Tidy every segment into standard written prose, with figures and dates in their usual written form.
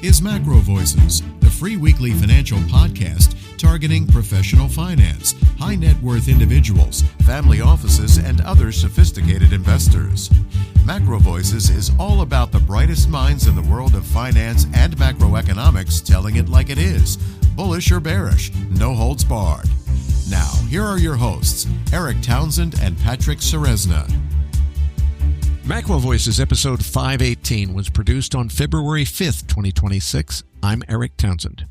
is MacroVoices, the free weekly financial podcast targeting professional finance, high net worth individuals, family offices, and other sophisticated investors. MacroVoices is all about the brightest minds in the world of finance and macroeconomics telling it like it is, bullish or bearish, no holds barred. Now, here are your hosts, Eric Townsend and Patrick Ceresna. MacroVoices episode 518 was produced on February 5th, 2026. I'm Eric Townsend.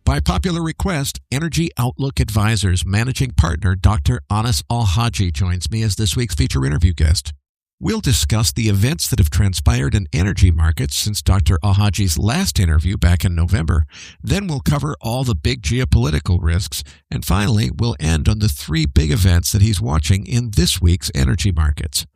By popular request, Energy Outlook Advisors managing partner Dr. Anas Alhajji joins me as this week's feature interview guest. We'll discuss the events that have transpired in energy markets since Dr. Alhajji's last interview back in November. Then we'll cover all the big geopolitical risks. And finally, we'll end on the three big events that he's watching in this week's energy markets.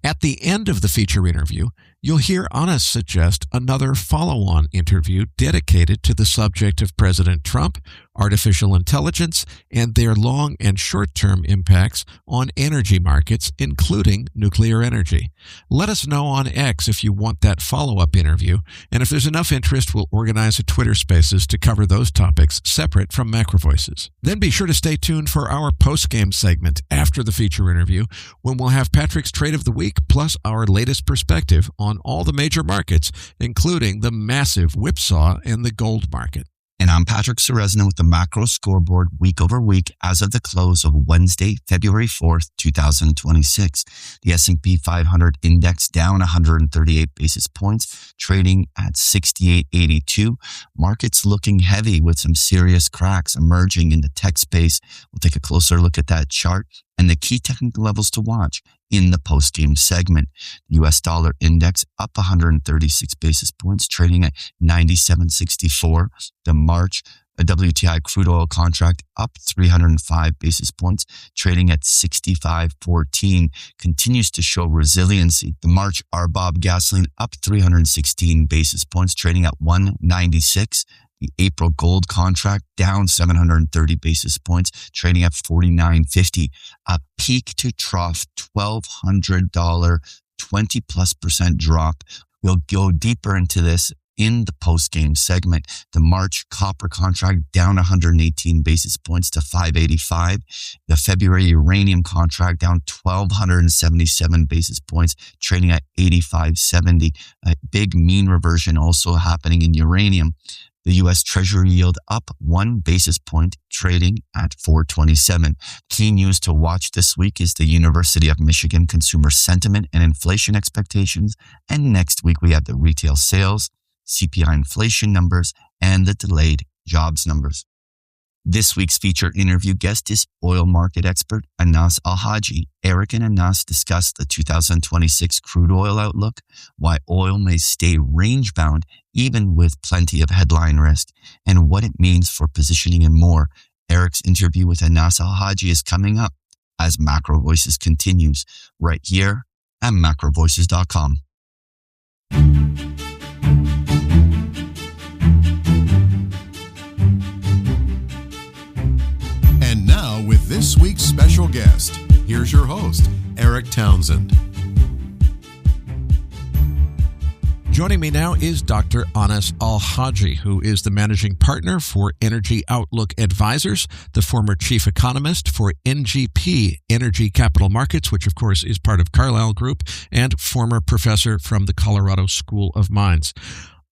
At the end of the feature interview, you'll hear Anas suggest another follow-on interview dedicated to the subject of President Trump, artificial intelligence, and their long and short-term impacts on energy markets, including nuclear energy. Let us know on X if you want that follow-up interview, and if there's enough interest, we'll organize a Twitter Spaces to cover those topics separate from MacroVoices. Then be sure to stay tuned for our post-game segment after the feature interview, when we'll have Patrick's Trade of the Week plus our latest perspective on all the major markets, including the massive whipsaw in the gold market. And I'm Patrick Ceresna with the Macro Scoreboard week over week as of the close of Wednesday, February 4th, 2026. The S&P 500 index down 138 basis points, trading at 68.82. Markets looking heavy with some serious cracks emerging in the tech space. We'll take a closer look at that chart and the key technical levels to watch in the post-game segment. The U.S. dollar index up 136 basis points, trading at 97.64. The March WTI crude oil contract up 305 basis points, trading at 65.14, continues to show resiliency. The March RBOB gasoline up 316 basis points, trading at 196. The April gold contract down 730 basis points, trading at 49.50. A peak to trough $1,200, 20+% drop. We'll go deeper into this in the post-game segment. The March copper contract down 118 basis points to 585. The February uranium contract down 1,277 basis points, trading at 85.70. A big mean reversion also happening in uranium. The U.S. Treasury yield up 1 basis point, trading at 4.27. Key news to watch this week is the University of Michigan consumer sentiment and inflation expectations. And next week, we have the retail sales, CPI inflation numbers, and the delayed jobs numbers. This week's feature interview guest is oil market expert Anas Alhajji. Eric and Anas discuss the 2026 crude oil outlook, why oil may stay range-bound even with plenty of headline risk, and what it means for positioning and more. Eric's interview with Anas Alhajji is coming up as MacroVoices continues right here at MacroVoices.com. And now, with this week's special guest, here's your host, Eric Townsend. Joining me now is Dr. Anas Alhajji, who is the managing partner for Energy Outlook Advisors, the former chief economist for NGP Energy Capital Markets, which of course is part of Carlyle Group, and former professor from the Colorado School of Mines.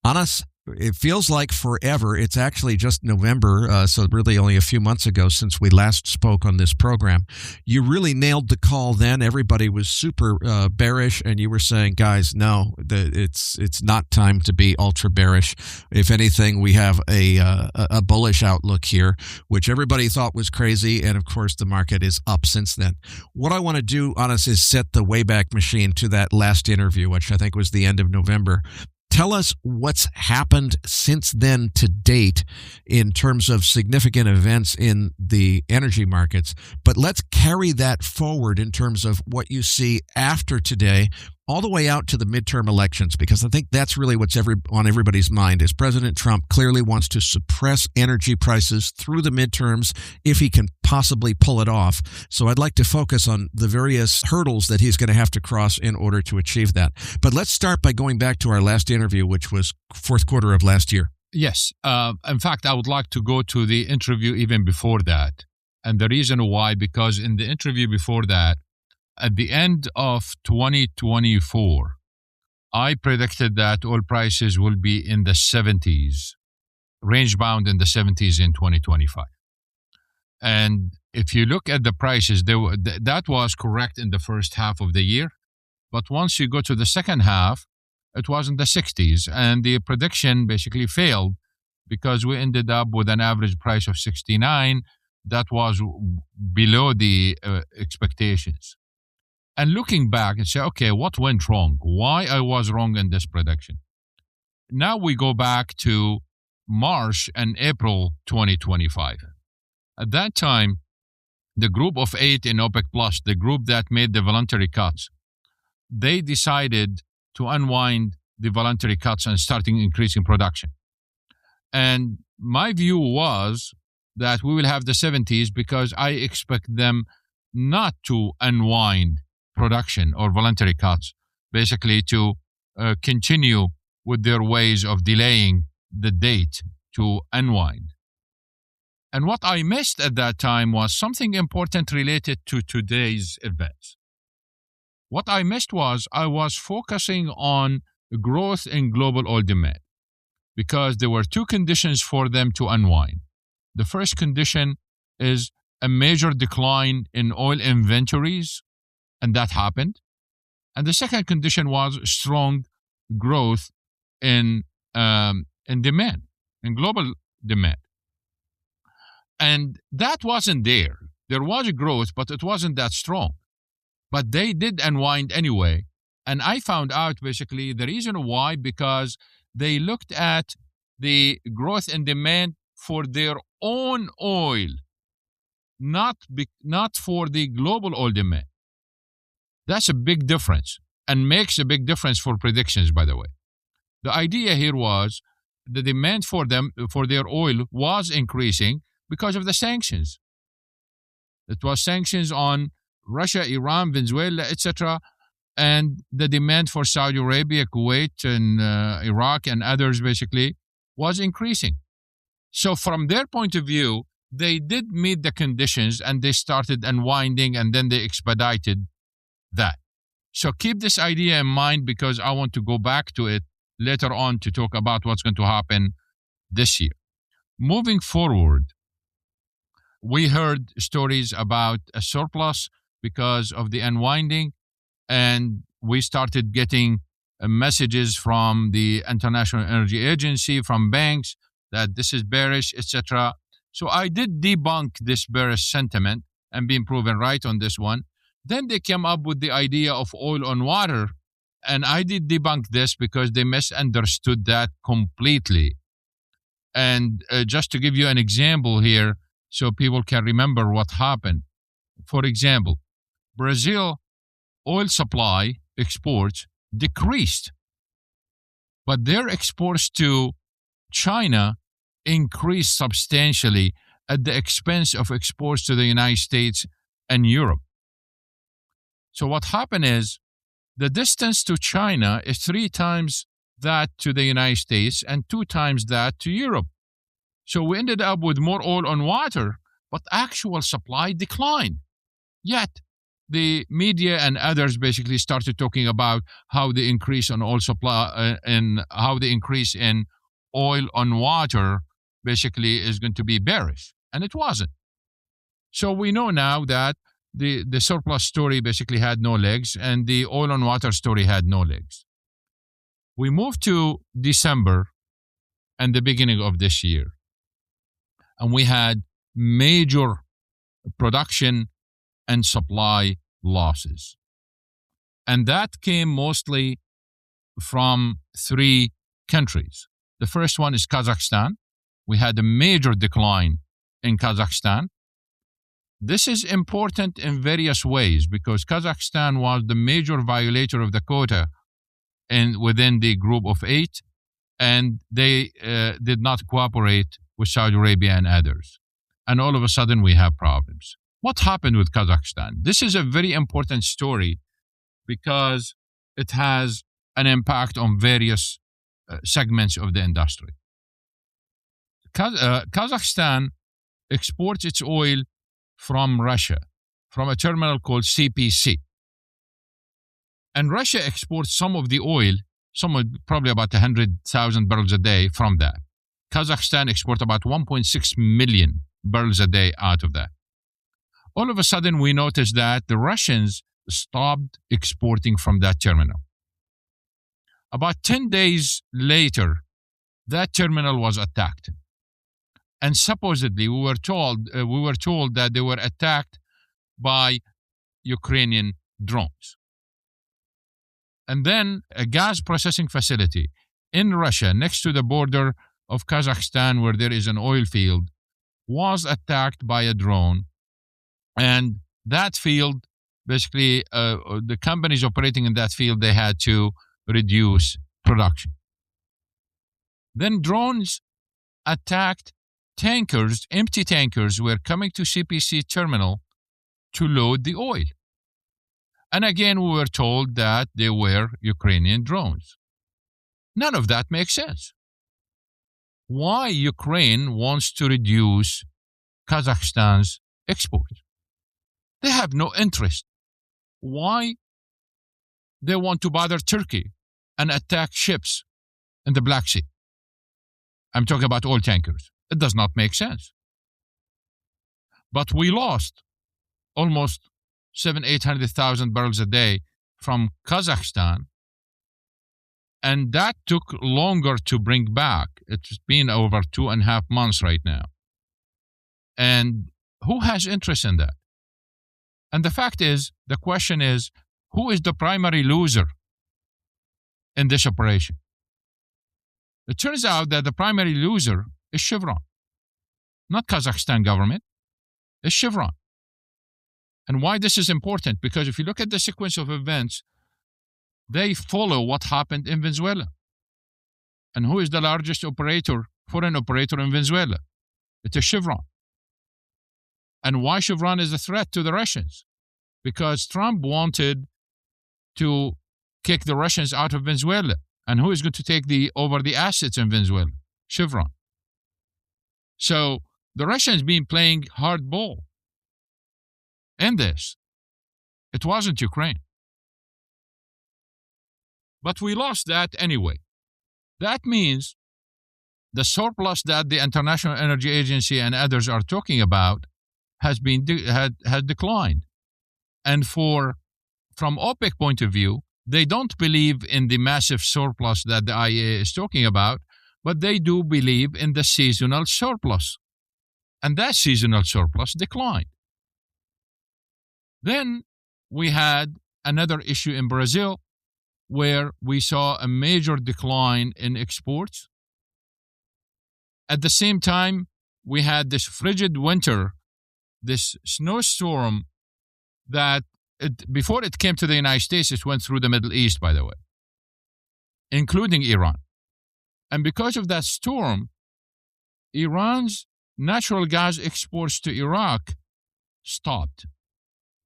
Anas, it feels like forever. It's actually just November, so really only a few months ago since we last spoke on this program. You really nailed the call then. Everybody was super bearish, and you were saying, guys, no, it's not time to be ultra bearish. If anything, we have a bullish outlook here, which everybody thought was crazy, and of course the market is up since then. What I want to do, Anas, is set the Wayback Machine to that last interview, which I think was the end of November. Tell us what's happened since then to date in terms of significant events in the energy markets, but let's carry that forward in terms of what you see after today all the way out to the midterm elections, because I think that's really what's on everybody's mind is President Trump clearly wants to suppress energy prices through the midterms if he can possibly pull it off. So I'd like to focus on the various hurdles that he's going to have to cross in order to achieve that. But let's start by going back to our last interview, which was fourth quarter of last year. Yes. In fact, I would like to go to the interview even before that. And the reason why, because in the interview before that, at the end of 2024, I predicted that oil prices will be in the 70s, range bound in the 70s in 2025. And if you look at the prices, that was correct in the first half of the year. But once you go to the second half, it was in the 60s. And the prediction basically failed because we ended up with an average price of 69 that was below the expectations. And looking back and say, okay, what went wrong? Why I was wrong in this prediction? Now we go back to March and April 2025. At that time, the group of 8 in OPEC Plus, the group that made the voluntary cuts, they decided to unwind the voluntary cuts and starting increasing production. And my view was that we will have the 70s because I expect them not to unwind production or voluntary cuts, basically to continue with their ways of delaying the date to unwind. And what I missed at that time was something important related to today's events. What I missed was I was focusing on growth in global oil demand because there were two conditions for them to unwind. The first condition is a major decline in oil inventories, and that happened. And the second condition was strong growth in demand, in global demand. And that wasn't there. There was a growth, but it wasn't that strong. But they did unwind anyway. And I found out basically the reason why, because they looked at the growth in demand for their own oil, not for the global oil demand. That's a big difference and makes a big difference for predictions, by the way. The idea here was the demand for their oil was increasing because of the sanctions. It was sanctions on Russia, Iran, Venezuela, etc. And the demand for Saudi Arabia, Kuwait, and Iraq and others basically was increasing. So from their point of view, they did meet the conditions and they started unwinding and then they expedited that. So keep this idea in mind because I want to go back to it later on to talk about what's going to happen this year. Moving forward, we heard stories about a surplus because of the unwinding, and we started getting messages from the International Energy Agency, from banks, that this is bearish, etc. So I did debunk this bearish sentiment and been proven right on this one. Then they came up with the idea of oil on water, and I did debunk this because they misunderstood that completely. And just to give you an example here, so people can remember what happened. For example, Brazil oil supply exports decreased, but their exports to China increased substantially at the expense of exports to the United States and Europe. So what happened is the distance to China is 3 times that to the United States and 2 times that to Europe. So we ended up with more oil on water, but actual supply declined. Yet the media and others basically started talking about how the increase on oil supply and how the increase in oil on water basically is going to be bearish. And it wasn't. So we know now that the surplus story basically had no legs and the oil on water story had no legs. We moved to December and the beginning of this year. And we had major production and supply losses. And that came mostly from 3 countries. The first one is Kazakhstan. We had a major decline in Kazakhstan. This is important in various ways because Kazakhstan was the major violator of the quota within the group of 8, and they did not cooperate with Saudi Arabia and others. And all of a sudden we have problems. What happened with Kazakhstan? This is a very important story because it has an impact on various segments of the industry. Kazakhstan exports its oil from Russia, from a terminal called CPC. And Russia exports some of the oil, probably about 100,000 barrels a day from that. Kazakhstan exports about 1.6 million barrels a day out of that. All of a sudden, we noticed that the Russians stopped exporting from that terminal. About 10 days later, that terminal was attacked. And supposedly, we were told that they were attacked by Ukrainian drones. And then a gas processing facility in Russia, next to the border of Kazakhstan, where there is an oil field, was attacked by a drone. And that field, basically, the companies operating in that field, they had to reduce production. Then drones attacked tankers, empty tankers were coming to CPC terminal to load the oil. And again, we were told that they were Ukrainian drones. None of that makes sense. Why Ukraine wants to reduce Kazakhstan's exports? They have no interest. Why they want to bother Turkey and attack ships in the Black Sea? I'm talking about oil tankers. It does not make sense. But we lost almost 800,000 barrels a day from Kazakhstan, and that took longer to bring back. It's been over 2.5 months right now. And who has interest in that? And the question is, who is the primary loser in this operation? It turns out that the primary loser is Chevron. Not Kazakhstan government, it's Chevron. And why this is important? Because if you look at the sequence of events, they follow what happened in Venezuela. And who is the largest foreign operator in Venezuela? It is Chevron. And why Chevron is a threat to the Russians? Because Trump wanted to kick the Russians out of Venezuela. And who is going to take over the assets in Venezuela? Chevron. So the Russians been playing hardball in this. It wasn't Ukraine. But we lost that anyway. That means the surplus that the International Energy Agency and others are talking about has declined. And from OPEC point of view, they don't believe in the massive surplus that the IEA is talking about, but they do believe in the seasonal surplus. And that seasonal surplus declined. Then we had another issue in Brazil where we saw a major decline in exports. At the same time, we had this frigid winter, this snowstorm that before it came to the United States, it went through the Middle East, by the way, including Iran. And because of that storm, Iran's natural gas exports to Iraq stopped.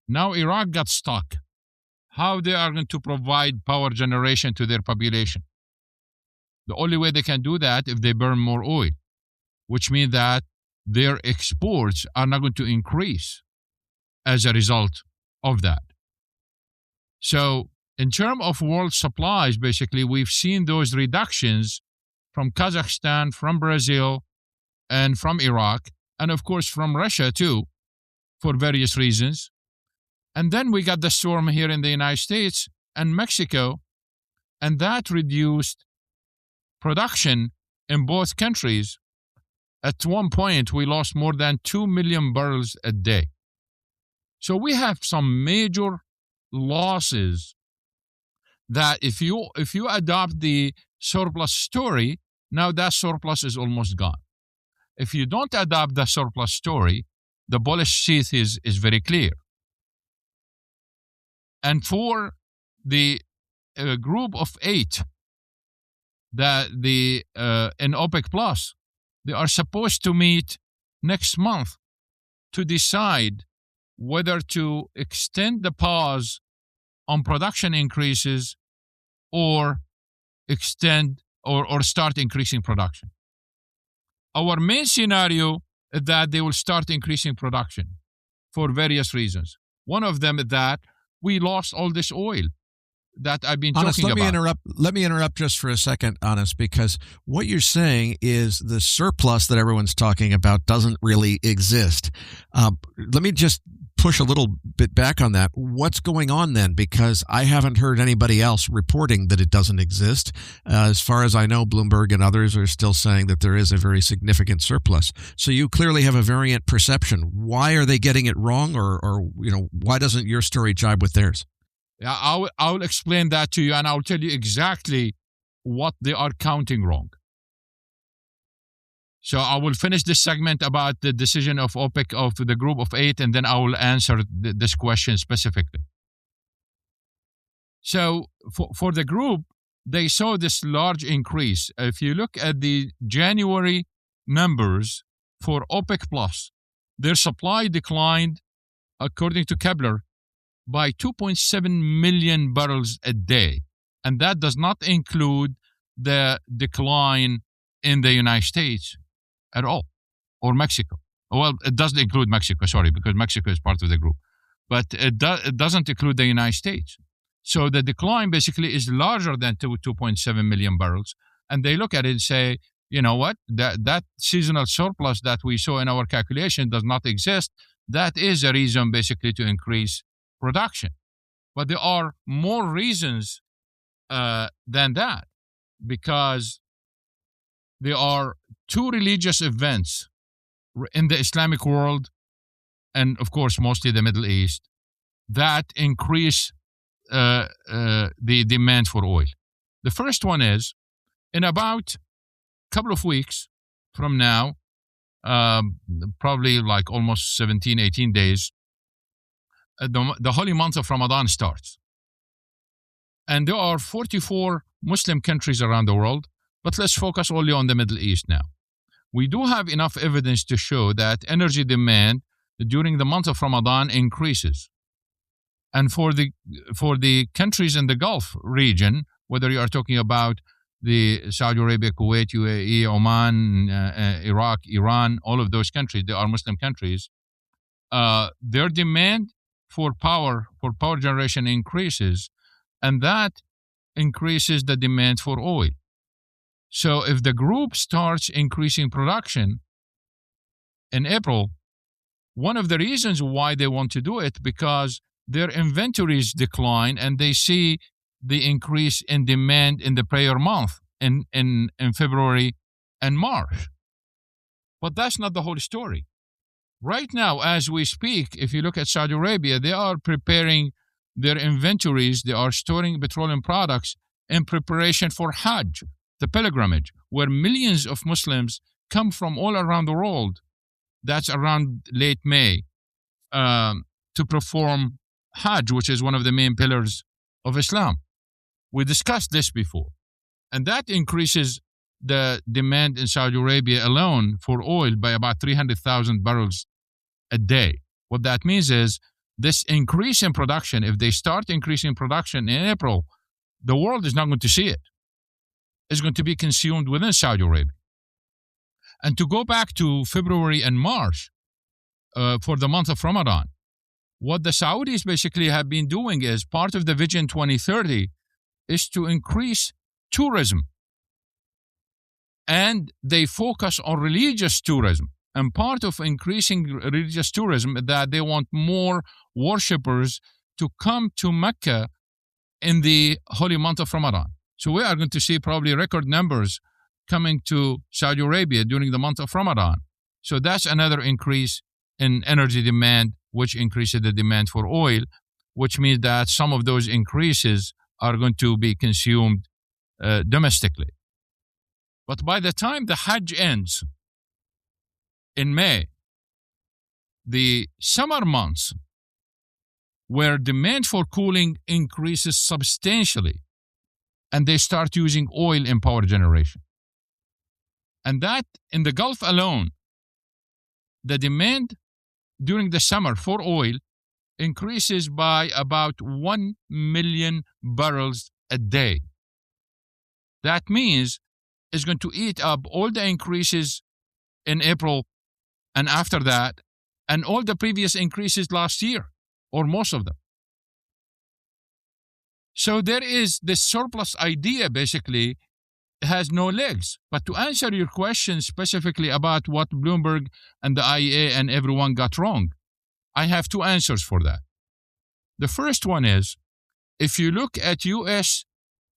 Now Iraq got stuck. How they are going to provide power generation to their population? The only way they can do that if they burn more oil, which means that their exports are not going to increase as a result of that. So in terms of world supplies, basically, we've seen those reductions from Kazakhstan, from Brazil, and from Iraq, and of course from Russia too, for various reasons. And then we got the storm here in the United States and Mexico, and that reduced production in both countries. At one point, we lost more than 2 million barrels a day. So we have some major losses that if you adopt the surplus story, now that surplus is almost gone. If you don't adopt the surplus story, the bullish sheath is very clear. And for the group of 8 that in OPEC Plus, they are supposed to meet next month to decide whether to extend the pause on production increases or extend or start increasing production. Our main scenario is that they will start increasing production for various reasons. One of them is that we lost all this oil that I've been talking about. Let me interrupt just for a second, Anas, because what you're saying is the surplus that everyone's talking about doesn't really exist. Let me just push a little bit back on that. What's going on then? Because I haven't heard anybody else reporting that it doesn't exist. As far as I know, Bloomberg and others are still saying that there is a very significant surplus. So you clearly have a variant perception. Why are they getting it wrong, or why doesn't your story jibe with theirs? Yeah, I will explain that to you, and I will tell you exactly what they are counting wrong. So I will finish this segment about the decision of OPEC, of the group of 8, and then I will answer this question specifically. So for the group, they saw this large increase. If you look at the January numbers for OPEC Plus, their supply declined, according to Kepler, by 2.7 million barrels a day. And that does not include the decline in the United States at all, or Mexico. Well, it doesn't include Mexico, sorry, because Mexico is part of the group. But it doesn't include the United States. So the decline basically is larger than 2.7 million barrels. And they look at it and say, you know what, that seasonal surplus that we saw in our calculation does not exist. That is a reason basically to increase production. But there are more reasons than that, because there are two religious events in the Islamic world, and of course mostly the Middle East, that increase the demand for oil. The first one is, in about a couple of weeks from now, probably like almost 17, 18 days, the holy month of Ramadan starts. And there are 44 Muslim countries around the world, but let's focus only on the Middle East now. We do have enough evidence to show that energy demand during the month of Ramadan increases. And for the countries in the Gulf region, whether you are talking about the Saudi Arabia, Kuwait, UAE, Oman, Iraq, Iran, all of those countries, they are Muslim countries, their demand for power generation increases, and that increases the demand for oil. So if the group starts increasing production in April, one of the reasons why they want to do it, because their inventories decline and they see the increase in demand in the prior month, in February and March. But that's not the whole story. Right now, as we speak, if you look at Saudi Arabia, they are preparing their inventories. They are storing petroleum products in preparation for Hajj, the pilgrimage, where millions of Muslims come from all around the world. That's around late May, to perform Hajj, which is one of the main pillars of Islam. We discussed this before. And that increases the demand in Saudi Arabia alone for oil by about 300,000 barrels a day. What that means is this increase in production, if they start increasing production in April, the world is not going to see it. It's going to be consumed within Saudi Arabia. And to go back to February and March for the month of Ramadan, what the Saudis basically have been doing is part of the Vision 2030 is to increase tourism. And they focus on religious tourism. And part of increasing religious tourism is that they want more worshippers to come to Mecca in the holy month of Ramadan. So we are going to see probably record numbers coming to Saudi Arabia during the month of Ramadan. So that's another increase in energy demand, which increases the demand for oil, which means that some of those increases are going to be consumed domestically. But by the time the Hajj ends in May, the summer months, where demand for cooling increases substantially, and they start using oil in power generation. And that, in the Gulf alone, the demand during the summer for oil increases by about 1 million barrels a day. That means it's going to eat up all the increases in April and after that, and all the previous increases last year, or most of them. So there is this surplus idea basically has no legs. But to answer your question specifically about what Bloomberg and the IEA and everyone got wrong, I have two answers for that. The first one is, if you look at U.S.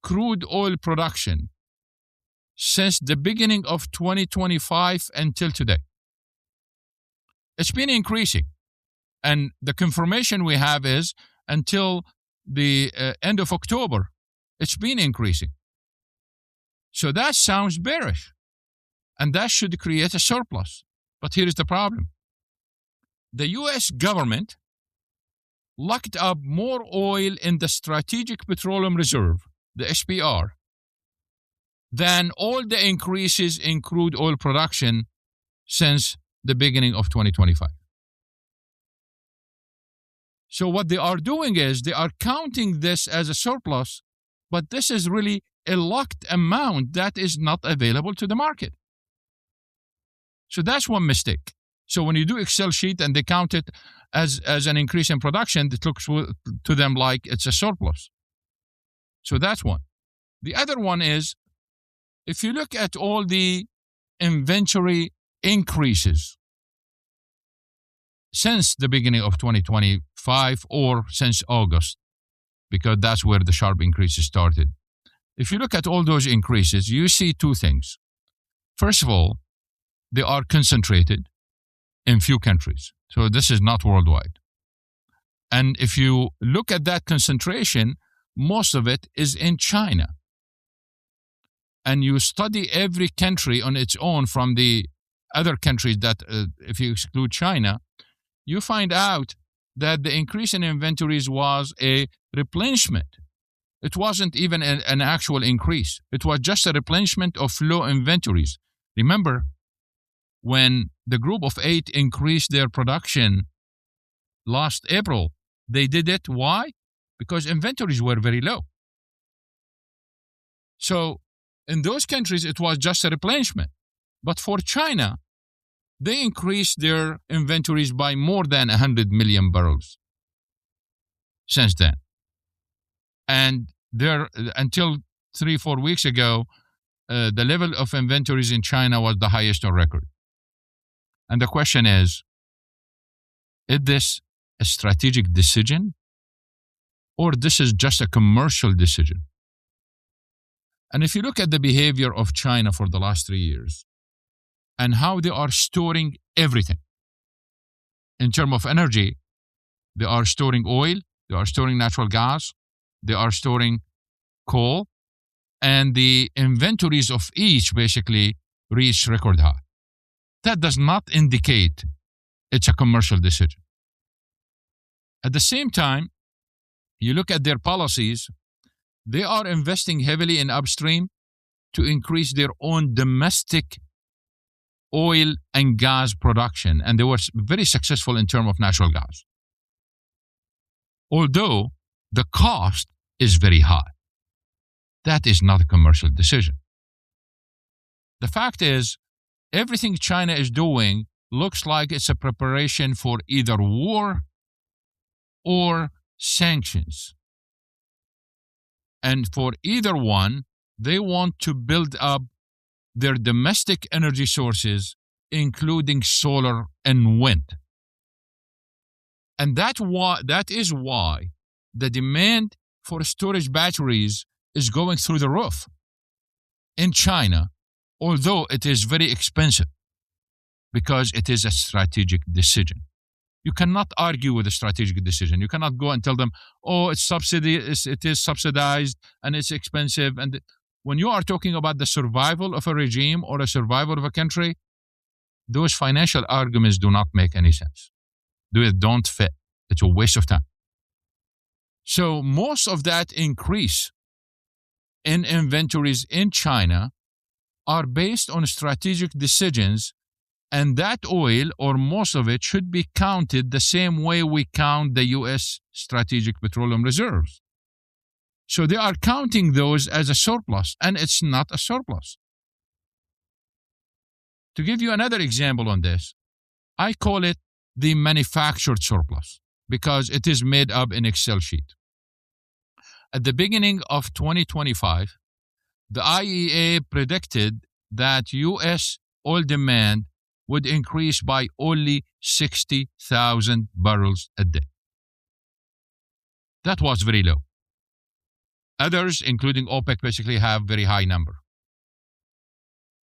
crude oil production since the beginning of 2025 until today, it's been increasing. And the confirmation we have is until the end of October, it's been increasing. So that sounds bearish, and that should create a surplus. But here is the problem. The U.S. government locked up more oil in the Strategic Petroleum Reserve, the SPR, than all the increases in crude oil production since the beginning of 2025. So what they are doing is they are counting this as a surplus, but this is really a locked amount that is not available to the market. So that's one mistake. So when you do Excel sheet and they count it as an increase in production, it looks to them like it's a surplus. So that's one. The other one is, if you look at all the inventory increases since the beginning of 2025 or since August, because that's where the sharp increases started. If you look at all those increases, you see two things. First of all, they are concentrated in few countries. So this is not worldwide. And if you look at that concentration, most of it is in China. And you study every country on its own from the other countries that, if you exclude China, you find out that the increase in inventories was a replenishment. It wasn't even an actual increase. It was just a replenishment of low inventories. Remember, when the group of 8 increased their production last April, they did it. Why? Because inventories were very low. So in those countries, it was just a replenishment. But for China, they increased their inventories by more than 100 million barrels since then. And there, until 3-4 weeks ago, the level of inventories in China was the highest on record. And the question is this a strategic decision, or this is just a commercial decision? And if you look at the behavior of China for the last 3 years and how they are storing everything in terms of energy, they are storing oil, they are storing natural gas, they are storing coal, and the inventories of each basically reached record high. That does not indicate it's a commercial decision. At the same time, you look at their policies, they are investing heavily in upstream to increase their own domestic oil and gas production, and they were very successful in terms of natural gas. Although the cost is very high. That is not a commercial decision. The fact is, everything China is doing looks like it's a preparation for either war or sanctions. And for either one, they want to build up their domestic energy sources, including solar and wind. And that is why the demand for storage batteries is going through the roof in China, although it is very expensive, because it is a strategic decision. You cannot argue with a strategic decision. You cannot go and tell them, oh, it is subsidized and it's expensive. And when you are talking about the survival of a regime or a survival of a country, those financial arguments do not make any sense. They don't fit. It's a waste of time. So most of that increase in inventories in China are based on strategic decisions, and that oil, or most of it, should be counted the same way we count the U.S. Strategic Petroleum Reserves. So they are counting those as a surplus, and it's not a surplus. To give you another example on this, I call it the manufactured surplus because it is made up in Excel sheet. At the beginning of 2025, the IEA predicted that U.S. oil demand would increase by only 60,000 barrels a day. That was very low. Others, including OPEC, basically have very high number.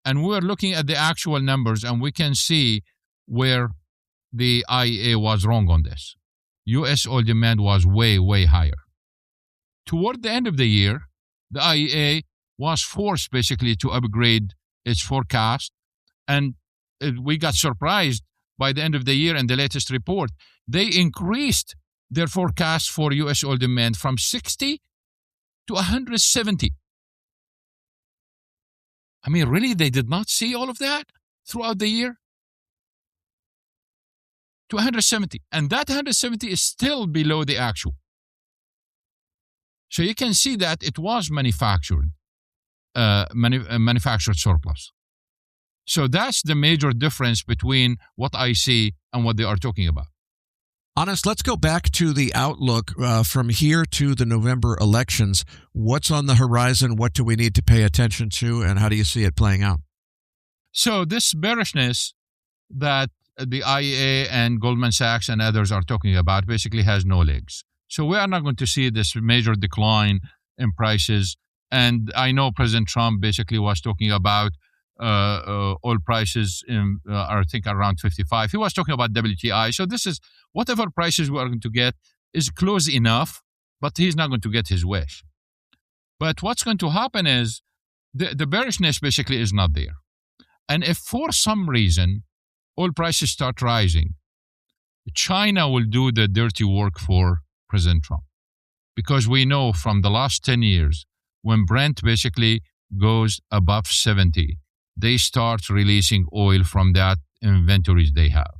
And we're looking at the actual numbers, and we can see where the IEA was wrong on this. U.S. oil demand was way, way higher. Toward the end of the year, the IEA was forced basically to upgrade its forecast, and we got surprised by the end of the year in the latest report. They increased their forecast for U.S. oil demand from 60 to 170. I mean, really, they did not see all of that throughout the year? To 170. And that 170 is still below the actual. So you can see that it was manufactured surplus. So that's the major difference between what I see and what they are talking about. Anas, let's go back to the outlook from here to the November elections. What's on the horizon? What do we need to pay attention to? And how do you see it playing out? So this bearishness that the IEA and Goldman Sachs and others are talking about basically has no legs. So we are not going to see this major decline in prices. And I know President Trump basically was talking about oil prices I think around 55. He was talking about WTI. So this is whatever prices we are going to get is close enough, but he's not going to get his wish. But what's going to happen is the bearishness basically is not there. And if for some reason oil prices start rising, China will do the dirty work for President Trump. Because we know from the last 10 years, when Brent basically goes above 70, they start releasing oil from that inventories they have.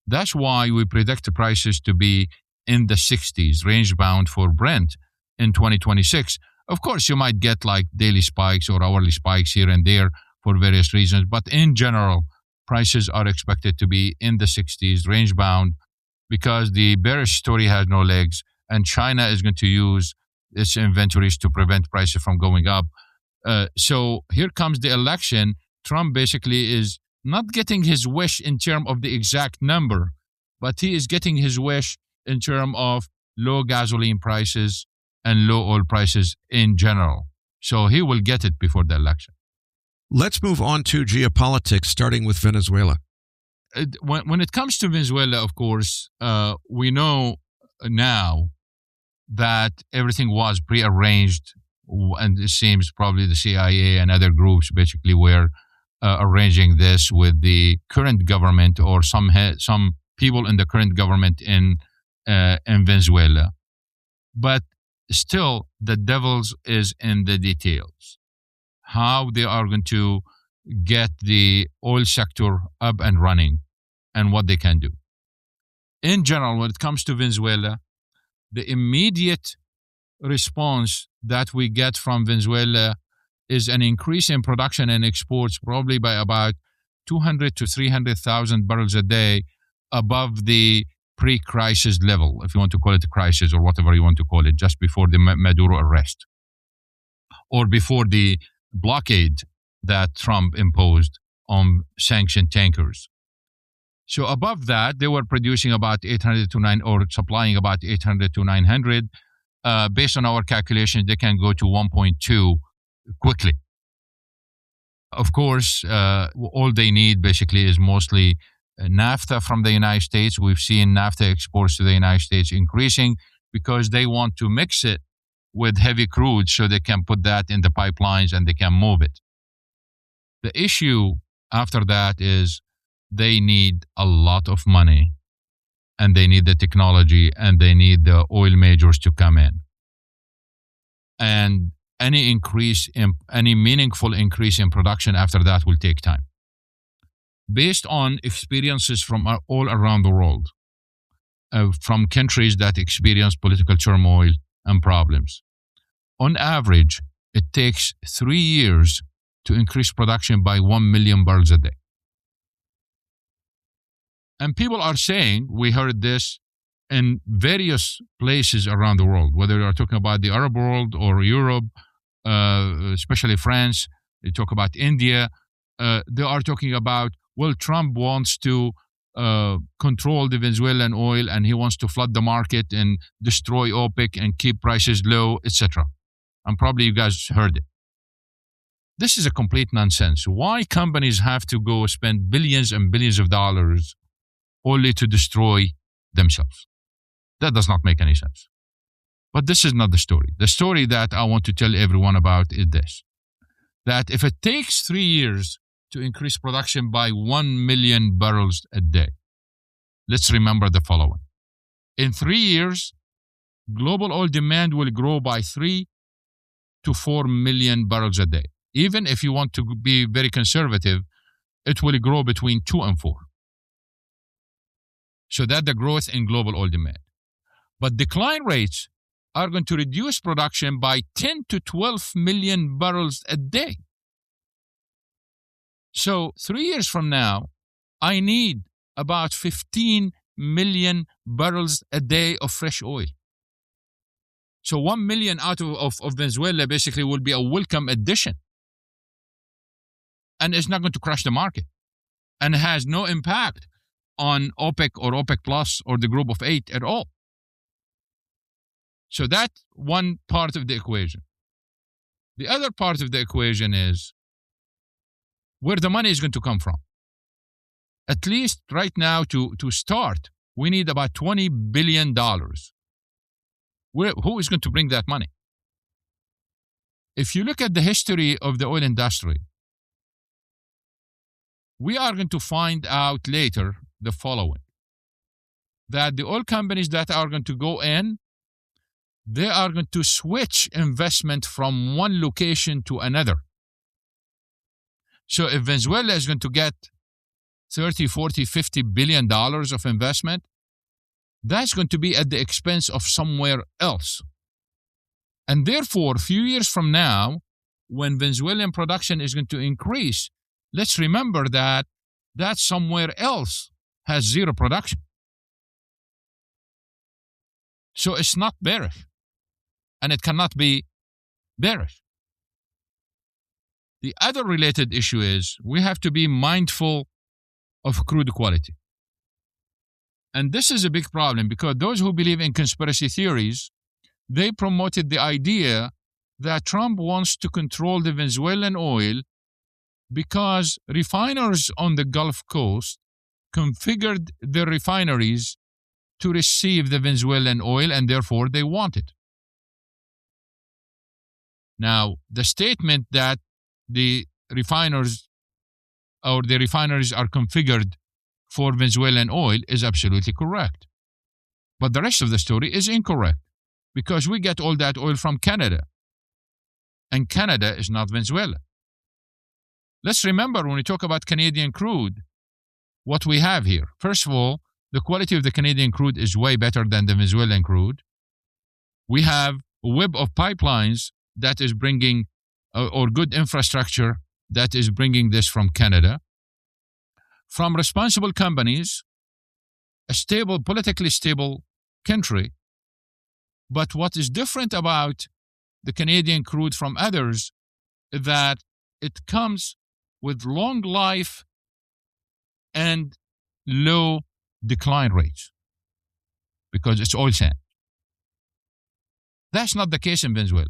That's why we predict the prices to be in the 60s, range bound for Brent in 2026. Of course, you might get like daily spikes or hourly spikes here and there for various reasons, but in general, prices are expected to be in the 60s, range bound, because the bearish story has no legs, and China is going to use its inventories to prevent prices from going up. So here comes the election. Trump basically is not getting his wish in terms of the exact number, but he is getting his wish in terms of low gasoline prices and low oil prices in general. So he will get it before the election. Let's move on to geopolitics, starting with Venezuela. When it comes to Venezuela, of course, we know now that everything was prearranged, and it seems probably the CIA and other groups basically were arranging this with the current government or some people in the current government in Venezuela. But still, the devils is in the details. How they are going to get the oil sector up and running and what they can do. In general, when it comes to Venezuela, the immediate response that we get from Venezuela is an increase in production and exports, probably by about 200 to 300,000 barrels a day above the pre-crisis level, if you want to call it a crisis or whatever you want to call it, just before the Maduro arrest or before the blockade that Trump imposed on sanctioned tankers. So above that, they were producing about 800 to 9, or supplying about 800 to 900. Based on our calculations, they can go to 1.2 quickly. Of course, all they need basically is mostly naphtha from the United States. We've seen naphtha exports to the United States increasing because they want to mix it with heavy crude so they can put that in the pipelines and they can move it. The issue after that is they need a lot of money, and they need the technology, and they need the oil majors to come in. And any meaningful increase in production after that will take time. Based on experiences from all around the world, from countries that experience political turmoil and problems, on average, it takes 3 years to increase production by 1 million barrels a day. And people are saying, we heard this in various places around the world, whether you are talking about the Arab world or Europe, especially France, they talk about India, they are talking about, well, Trump wants to control the Venezuelan oil and he wants to flood the market and destroy OPEC and keep prices low, etc. And probably you guys heard it. This is a complete nonsense. Why companies have to go spend billions and billions of dollars only to destroy themselves? That does not make any sense. But this is not the story. The story that I want to tell everyone about is this: that if it takes 3 years to increase production by 1 million barrels a day, let's remember the following. In 3 years, global oil demand will grow by 3 to 4 million barrels a day. Even if you want to be very conservative, it will grow between 2 and 4. So that's the growth in global oil demand. But decline rates are going to reduce production by 10 to 12 million barrels a day. So 3 years from now, I need about 15 million barrels a day of fresh oil. So 1 million out of Venezuela basically will be a welcome addition. And it's not going to crash the market. And it has no impact on OPEC or OPEC Plus or the Group of 8 at all. So that's one part of the equation. The other part of the equation is where the money is going to come from. At least right now to start, we need about $20 billion. Who is going to bring that money? If you look at the history of the oil industry, we are going to find out later the following: that the oil companies that are going to go in, they are going to switch investment from one location to another. So if Venezuela is going to get 30, 40, 50 billion dollars of investment, that's going to be at the expense of somewhere else. And therefore, a few years from now, when Venezuelan production is going to increase, let's remember that somewhere else has zero production. So it's not bearish. And it cannot be bearish. The other related issue is we have to be mindful of crude quality. And this is a big problem because those who believe in conspiracy theories, they promoted the idea that Trump wants to control the Venezuelan oil because refiners on the Gulf Coast configured their refineries to receive the Venezuelan oil and therefore they want it. Now, the statement that the refiners or the refineries are configured for Venezuelan oil is absolutely correct. But the rest of the story is incorrect because we get all that oil from Canada. And Canada is not Venezuela. Let's remember when we talk about Canadian crude, what we have here. First of all, the quality of the Canadian crude is way better than the Venezuelan crude. We have a web of pipelines that is bringing, or good infrastructure that is bringing this from Canada, from responsible companies, a stable, politically stable country. But what is different about the Canadian crude from others is that it comes with long life and low decline rates because it's oil sand. That's not the case in Venezuela.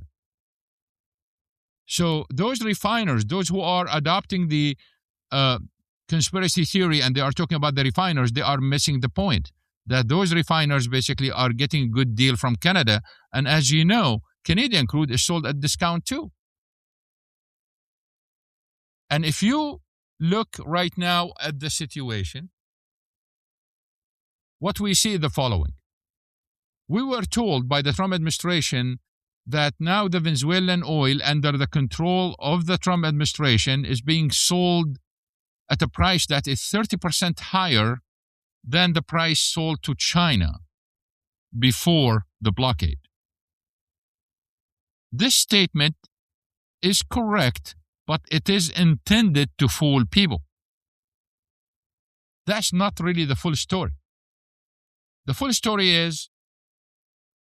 So those refiners, those who are adopting the conspiracy theory and they are talking about the refiners, they are missing the point that those refiners basically are getting a good deal from Canada. And as you know, Canadian crude is sold at discount too. And if you look right now at the situation, what we see is the following. We were told by the Trump administration that now the Venezuelan oil under the control of the Trump administration is being sold at a price that is 30% higher than the price sold to China before the blockade. This statement is correct, but it is intended to fool people. That's not really the full story. The full story is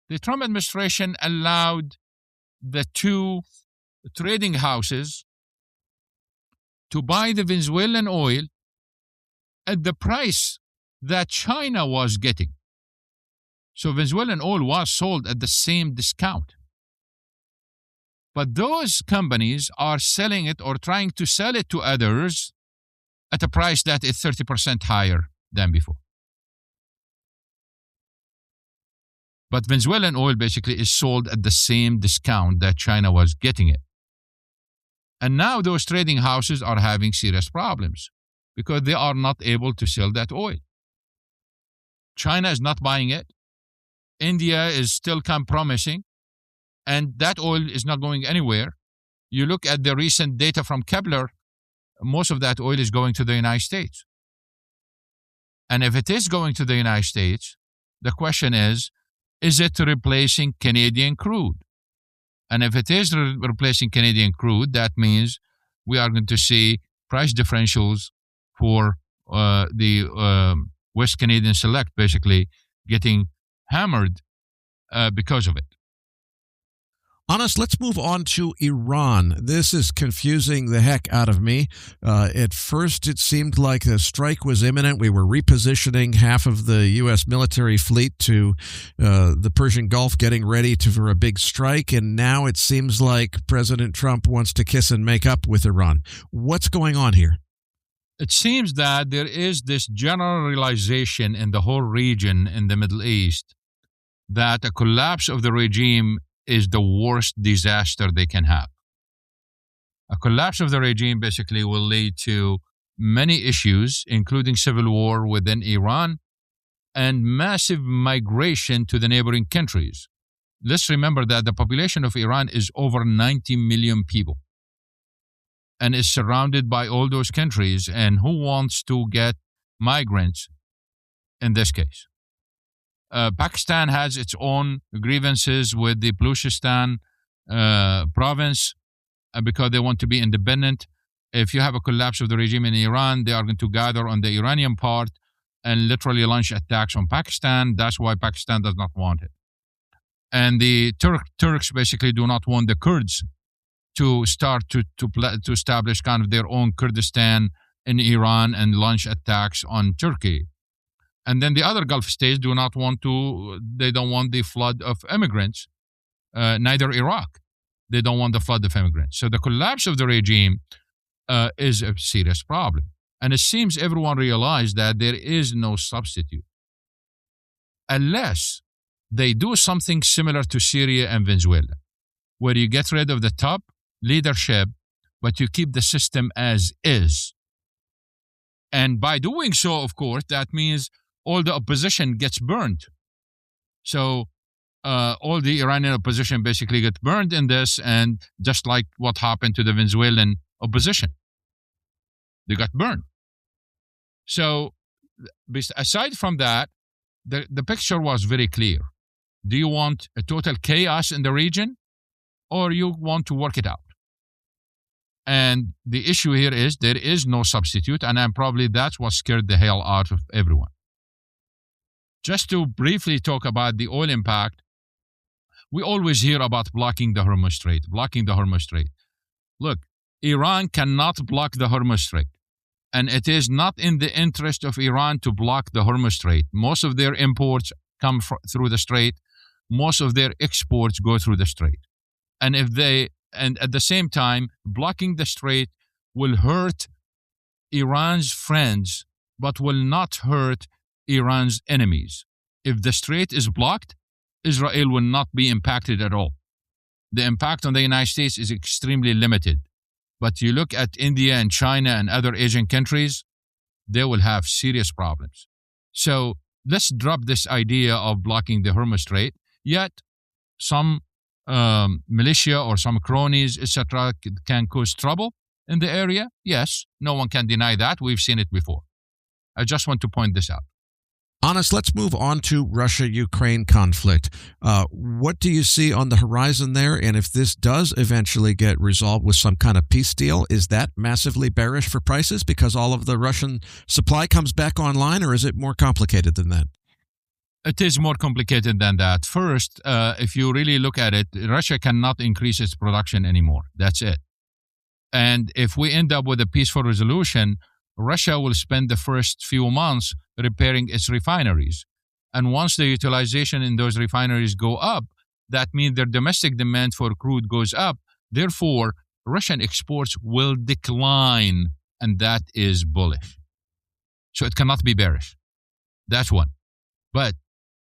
the Trump administration allowed the two trading houses to buy the Venezuelan oil at the price that China was getting. So Venezuelan oil was sold at the same discount. But those companies are selling it or trying to sell it to others at a price that is 30% higher than before. But Venezuelan oil basically is sold at the same discount that China was getting it. And now those trading houses are having serious problems because they are not able to sell that oil. China is not buying it. India is still compromising, and that oil is not going anywhere. You look at the recent data from Kepler, most of that oil is going to the United States. And if it is going to the United States, the question is it replacing Canadian crude? And if it is replacing Canadian crude, that means we are going to see price differentials for the West Canadian Select basically getting hammered because of it. Anas, let's move on to Iran. This is confusing the heck out of me. At first, it seemed like the strike was imminent. We were repositioning half of the U.S. military fleet to the Persian Gulf, getting ready for a big strike. And now it seems like President Trump wants to kiss and make up with Iran. What's going on here? It seems that there is this general realization in the whole region in the Middle East that a collapse of the regime is the worst disaster they can have. A collapse of the regime basically will lead to many issues, including civil war within Iran and massive migration to the neighboring countries. Let's remember that the population of Iran is over 90 million people and is surrounded by all those countries. And who wants to get migrants in this case? Pakistan has its own grievances with the Baluchistan province because they want to be independent. If you have a collapse of the regime in Iran, they are going to gather on the Iranian part and literally launch attacks on Pakistan. That's why Pakistan does not want it. And the Turks basically do not want the Kurds to start to establish kind of their own Kurdistan in Iran and launch attacks on Turkey. And then the other Gulf states they don't want the flood of immigrants, neither Iraq. They don't want the flood of immigrants. So the collapse of the regime is a serious problem. And it seems everyone realized that there is no substitute. Unless they do something similar to Syria and Venezuela, where you get rid of the top leadership, but you keep the system as is. And by doing so, of course, that means all the opposition gets burned. So all the Iranian opposition basically get burned in this, and just like what happened to the Venezuelan opposition, they got burned. So aside from that, the picture was very clear. Do you want a total chaos in the region, or you want to work it out? And the issue here is there is no substitute, and probably that's what scared the hell out of everyone. Just to briefly talk about the oil impact, we always hear about blocking the Hormuz Strait. Look, Iran cannot block the Hormuz Strait, and it is not in the interest of Iran to block the Hormuz Strait. Most of their imports come through the strait. Most of their exports go through the strait. And at the same time, blocking the strait will hurt Iran's friends, but will not hurt Iran's enemies. If the strait is blocked, Israel will not be impacted at all. The impact on the United States is extremely limited. But you look at India and China and other Asian countries, they will have serious problems. So let's drop this idea of blocking the Hormuz Strait. Yet some militia or some cronies, etc., can cause trouble in the area. Yes, no one can deny that. We've seen it before. I just want to point this out. Anas, let's move on to Russia-Ukraine conflict. What do you see on the horizon there? And if this does eventually get resolved with some kind of peace deal, is that massively bearish for prices because all of the Russian supply comes back online, or is it more complicated than that? It is more complicated than that. First, if you really look at it, Russia cannot increase its production anymore. That's it. And if we end up with a peaceful resolution, Russia will spend the first few months repairing its refineries. And once the utilization in those refineries go up, that means their domestic demand for crude goes up. Therefore, Russian exports will decline, and that is bullish. So it cannot be bearish. That's one. But,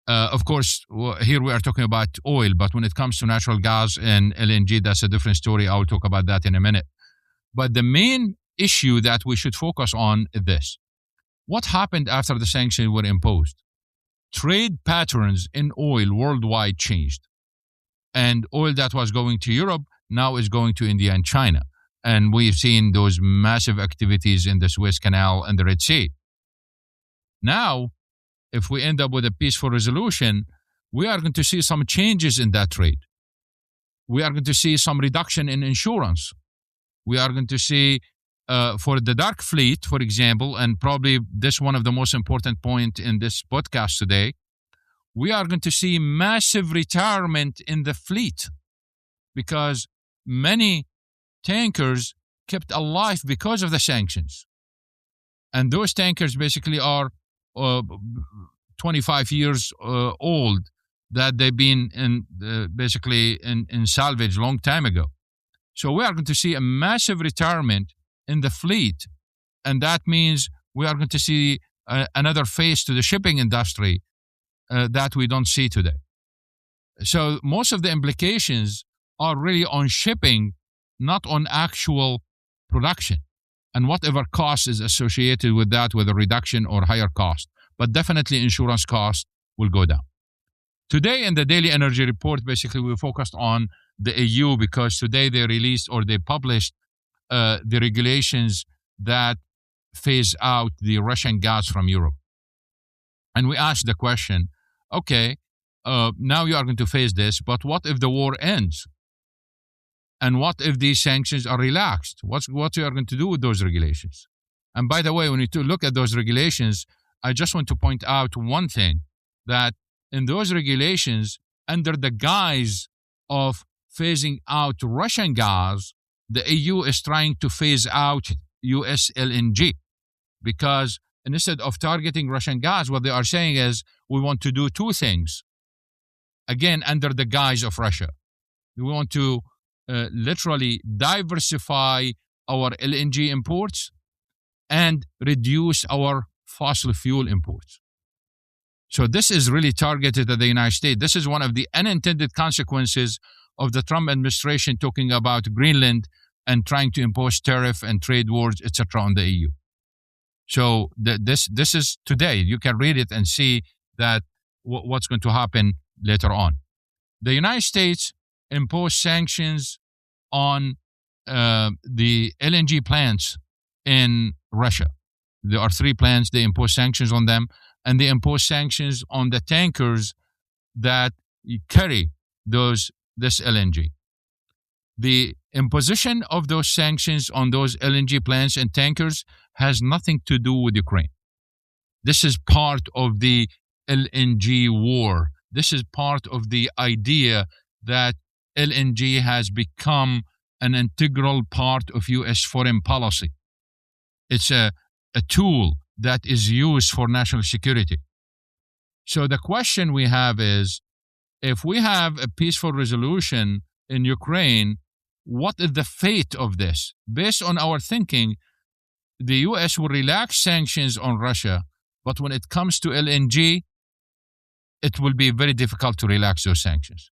of course, here we are talking about oil, but when it comes to natural gas and LNG, that's a different story. I'll talk about that in a minute. But the main issue that we should focus on is this. What happened after the sanctions were imposed? Trade patterns in oil worldwide changed. And oil that was going to Europe now is going to India and China. And we've seen those massive activities in the Suez Canal and the Red Sea. Now, if we end up with a peaceful resolution, we are going to see some changes in that trade. We are going to see some reduction in insurance. We are going to see for the dark fleet, for example, and probably this one of the most important points in this podcast today, we are going to see massive retirement in the fleet because many tankers kept alive because of the sanctions. And those tankers basically are 25 years old that they've been basically in salvage long time ago. So we are going to see a massive retirement in the fleet, and that means we are going to see another phase to the shipping industry that we don't see today. So most of the implications are really on shipping, not on actual production, and whatever cost is associated with that, whether reduction or higher cost. But definitely insurance costs will go down. Today in the Daily Energy Report, basically we focused on the EU because today they released or they published the regulations that phase out the Russian gas from Europe. And we asked the question, okay, now you are going to phase this, but what if the war ends? And what if these sanctions are relaxed? What you are going to do with those regulations? And by the way, when you look at those regulations, I just want to point out one thing, that in those regulations, under the guise of phasing out Russian gas, the EU is trying to phase out US LNG because instead of targeting Russian gas, what they are saying is we want to do two things. Again, under the guise of Russia. We want to literally diversify our LNG imports and reduce our fossil fuel imports. So this is really targeted at the United States. This is one of the unintended consequences of the Trump administration talking about Greenland and trying to impose tariff and trade wars, etc., on the EU. So this is today. You can read it and see that what's going to happen later on. The United States imposed sanctions on the LNG plants in Russia. There are 3 plants. They impose sanctions on them, and they impose sanctions on the tankers that carry this LNG. The imposition of those sanctions on those LNG plants and tankers has nothing to do with Ukraine. This is part of the LNG war. This is part of the idea that LNG has become an integral part of U.S. foreign policy. It's a tool that is used for national security. So the question we have is, if we have a peaceful resolution in Ukraine, what is the fate of this? Based on our thinking, the U.S. will relax sanctions on Russia, but when it comes to LNG, it will be very difficult to relax those sanctions.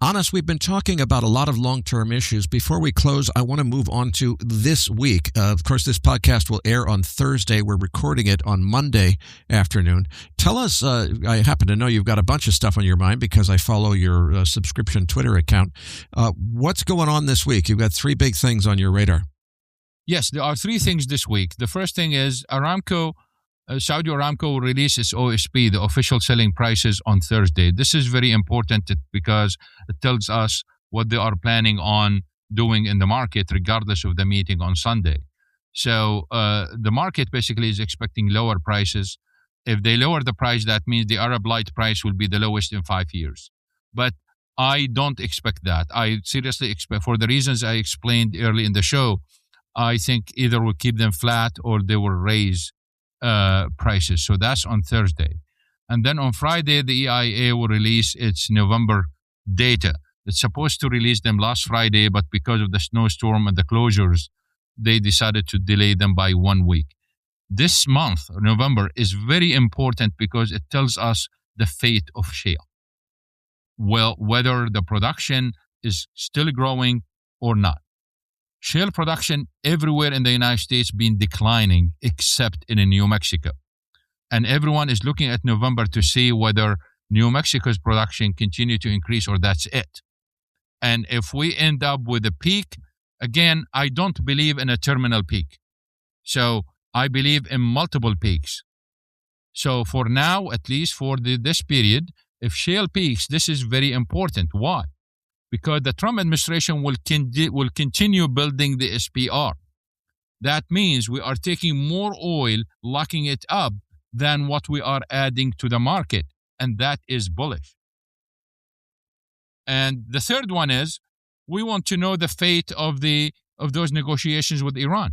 Anas, we've been talking about a lot of long-term issues. Before we close, I want to move on to this week. Of course, this podcast will air on Thursday. We're recording it on Monday afternoon. Tell us, I happen to know you've got a bunch of stuff on your mind because I follow your subscription Twitter account. What's going on this week? You've got 3 big things on your radar. Yes, there are 3 things this week. The first thing is Aramco Saudi Aramco will release its OSP, the official selling prices, on Thursday. This is very important because it tells us what they are planning on doing in the market, regardless of the meeting on Sunday. So the market basically is expecting lower prices. If they lower the price, that means the Arab Light price will be the lowest in 5 years. But I don't expect that. I seriously expect, for the reasons I explained early in the show, I think either we'll keep them flat or they will raise prices. So that's on Thursday. And then on Friday, the EIA will release its November data. It's supposed to release them last Friday, but because of the snowstorm and the closures, they decided to delay them by 1 week. This month, November, is very important because it tells us the fate of shale. Well, whether the production is still growing or not. Shale production everywhere in the United States been declining except in New Mexico. And everyone is looking at November to see whether New Mexico's production continue to increase or that's it. And if we end up with a peak, again, I don't believe in a terminal peak. So I believe in multiple peaks. So for now, at least for this period, if shale peaks, this is very important. Why? Because the Trump administration will continue building the SPR. That means we are taking more oil, locking it up, than what we are adding to the market. And that is bullish. And the third one is, we want to know the fate of those negotiations with Iran.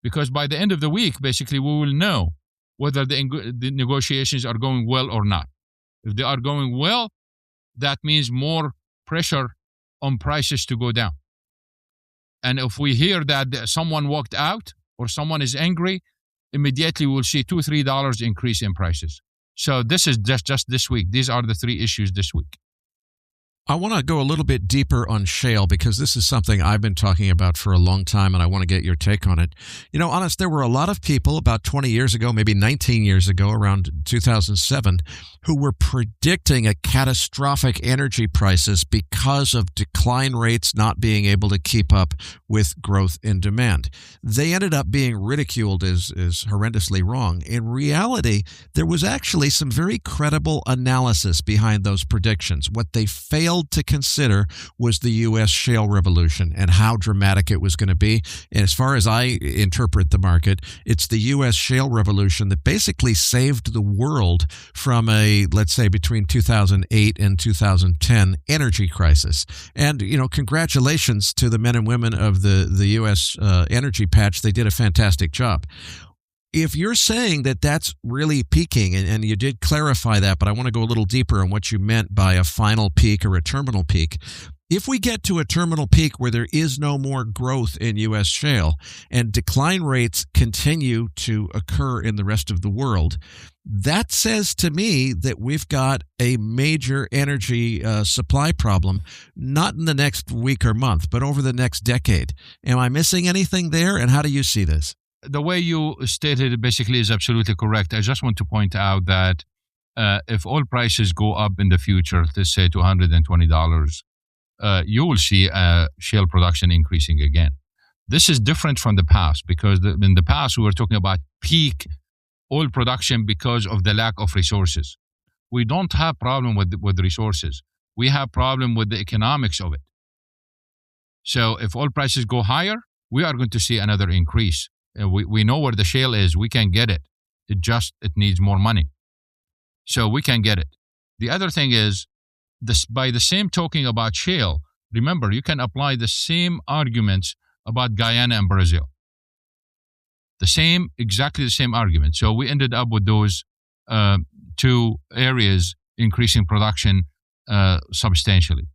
Because by the end of the week, basically, we will know whether the negotiations are going well or not. If they are going well, that means more pressure on prices to go down. And if we hear that someone walked out or someone is angry, immediately we'll see $2-3 increase in prices. So this is just this week. These are the three issues this week. I want to go a little bit deeper on shale because this is something I've been talking about for a long time, and I want to get your take on it. You know, honest, there were a lot of people about 20 years ago, maybe 19 years ago, around 2007, who were predicting a catastrophic energy prices because of decline rates not being able to keep up with growth in demand. They ended up being ridiculed as horrendously wrong. In reality, there was actually some very credible analysis behind those predictions. What they failed to consider was the U.S. shale revolution and how dramatic it was going to be. And as far as I interpret the market, it's the U.S. shale revolution that basically saved the world from a, let's say, between 2008 and 2010 energy crisis. And, you know, congratulations to the men and women of the U.S. Energy patch. They did a fantastic job. If you're saying that that's really peaking, and you did clarify that, but I want to go a little deeper on what you meant by a final peak or a terminal peak. If we get to a terminal peak where there is no more growth in U.S. shale and decline rates continue to occur in the rest of the world, that says to me that we've got a major energy supply problem, not in the next week or month, but over the next decade. Am I missing anything there? And how do you see this? The way you stated it basically is absolutely correct. I just want to point out that if oil prices go up in the future, let's say to $120, you will see shale production increasing again. This is different from the past because in the past we were talking about peak oil production because of the lack of resources. We don't have problem with resources. We have problem with the economics of it. So if oil prices go higher, we are going to see another increase. We know where the shale is. We can get it. It needs more money. So we can get it. The other thing is, by the same talking about shale, remember, you can apply the same arguments about Guyana and Brazil. Exactly the same argument. So we ended up with those two areas increasing production substantially.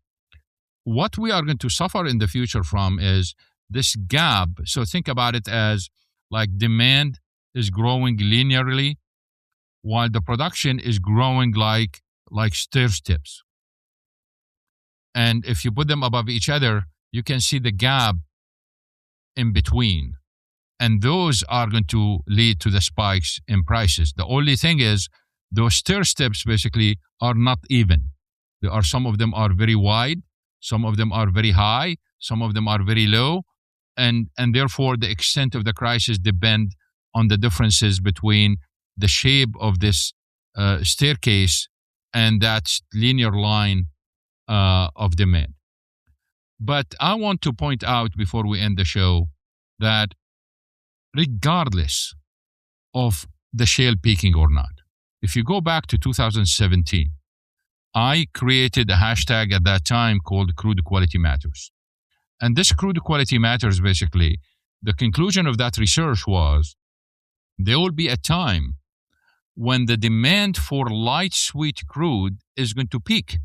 What we are going to suffer in the future from is this gap. So think about it as like demand is growing linearly while the production is growing like stair steps. And if you put them above each other, you can see the gap in between. And those are going to lead to the spikes in prices. The only thing is those stair steps basically are not even. Some of them are very wide, some of them are very high, some of them are very low. And therefore, the extent of the crisis depend on the differences between the shape of this staircase and that linear line of demand. But I want to point out before we end the show that regardless of the shale peaking or not, if you go back to 2017, I created a hashtag at that time called Crude Quality Matters. And this Crude Quality Matters, basically, the conclusion of that research was there will be a time when the demand for light sweet crude is going to peak.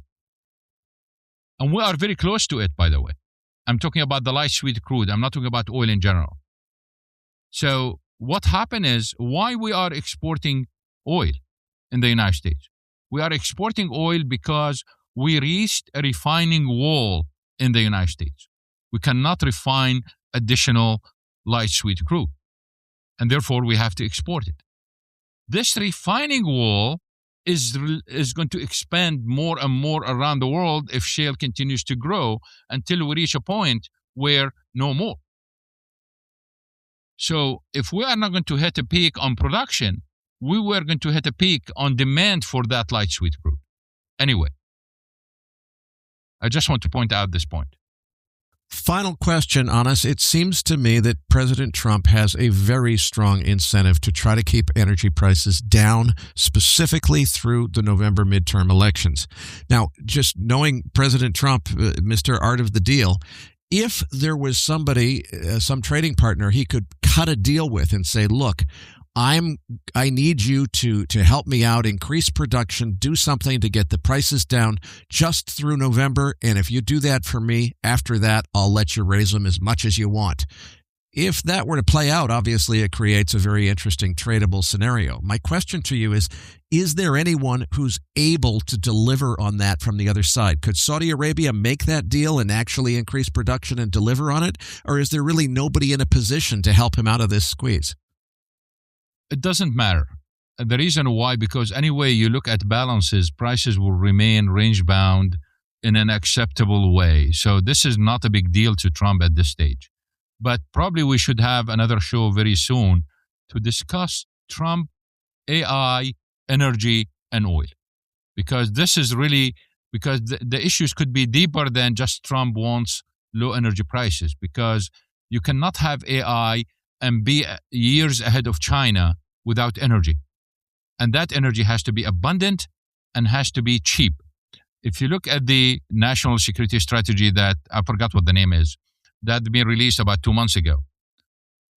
And we are very close to it, by the way. I'm talking about the light sweet crude. I'm not talking about oil in general. So what happened is why we are exporting oil in the United States. We are exporting oil because we reached a refining wall in the United States. We cannot refine additional light sweet crude. And therefore, we have to export it. This refining wall is going to expand more and more around the world if shale continues to grow until we reach a point where no more. So if we are not going to hit a peak on production, we were going to hit a peak on demand for that light sweet crude. Anyway, I just want to point out this point. Final question, Anas. It seems to me that President Trump has a very strong incentive to try to keep energy prices down, specifically through the November midterm elections. Now, just knowing President Trump, Mr. Art of the Deal, if there was somebody, some trading partner he could cut a deal with and say, look, I need you to help me out, increase production, do something to get the prices down just through November. And if you do that for me, after that, I'll let you raise them as much as you want. If that were to play out, obviously it creates a very interesting tradable scenario. My question to you is there anyone who's able to deliver on that from the other side? Could Saudi Arabia make that deal and actually increase production and deliver on it? Or is there really nobody in a position to help him out of this squeeze? It doesn't matter. The reason why, because anyway you look at balances, prices will remain range-bound in an acceptable way. So this is not a big deal to Trump at this stage. But probably we should have another show very soon to discuss Trump, AI, energy, and oil. Because this is really, because the issues could be deeper than just Trump wants low energy prices. Because you cannot have AI and be years ahead of China without energy. And that energy has to be abundant and has to be cheap. If you look at the national security strategy that, I forgot what the name is, that been released about 2 months ago,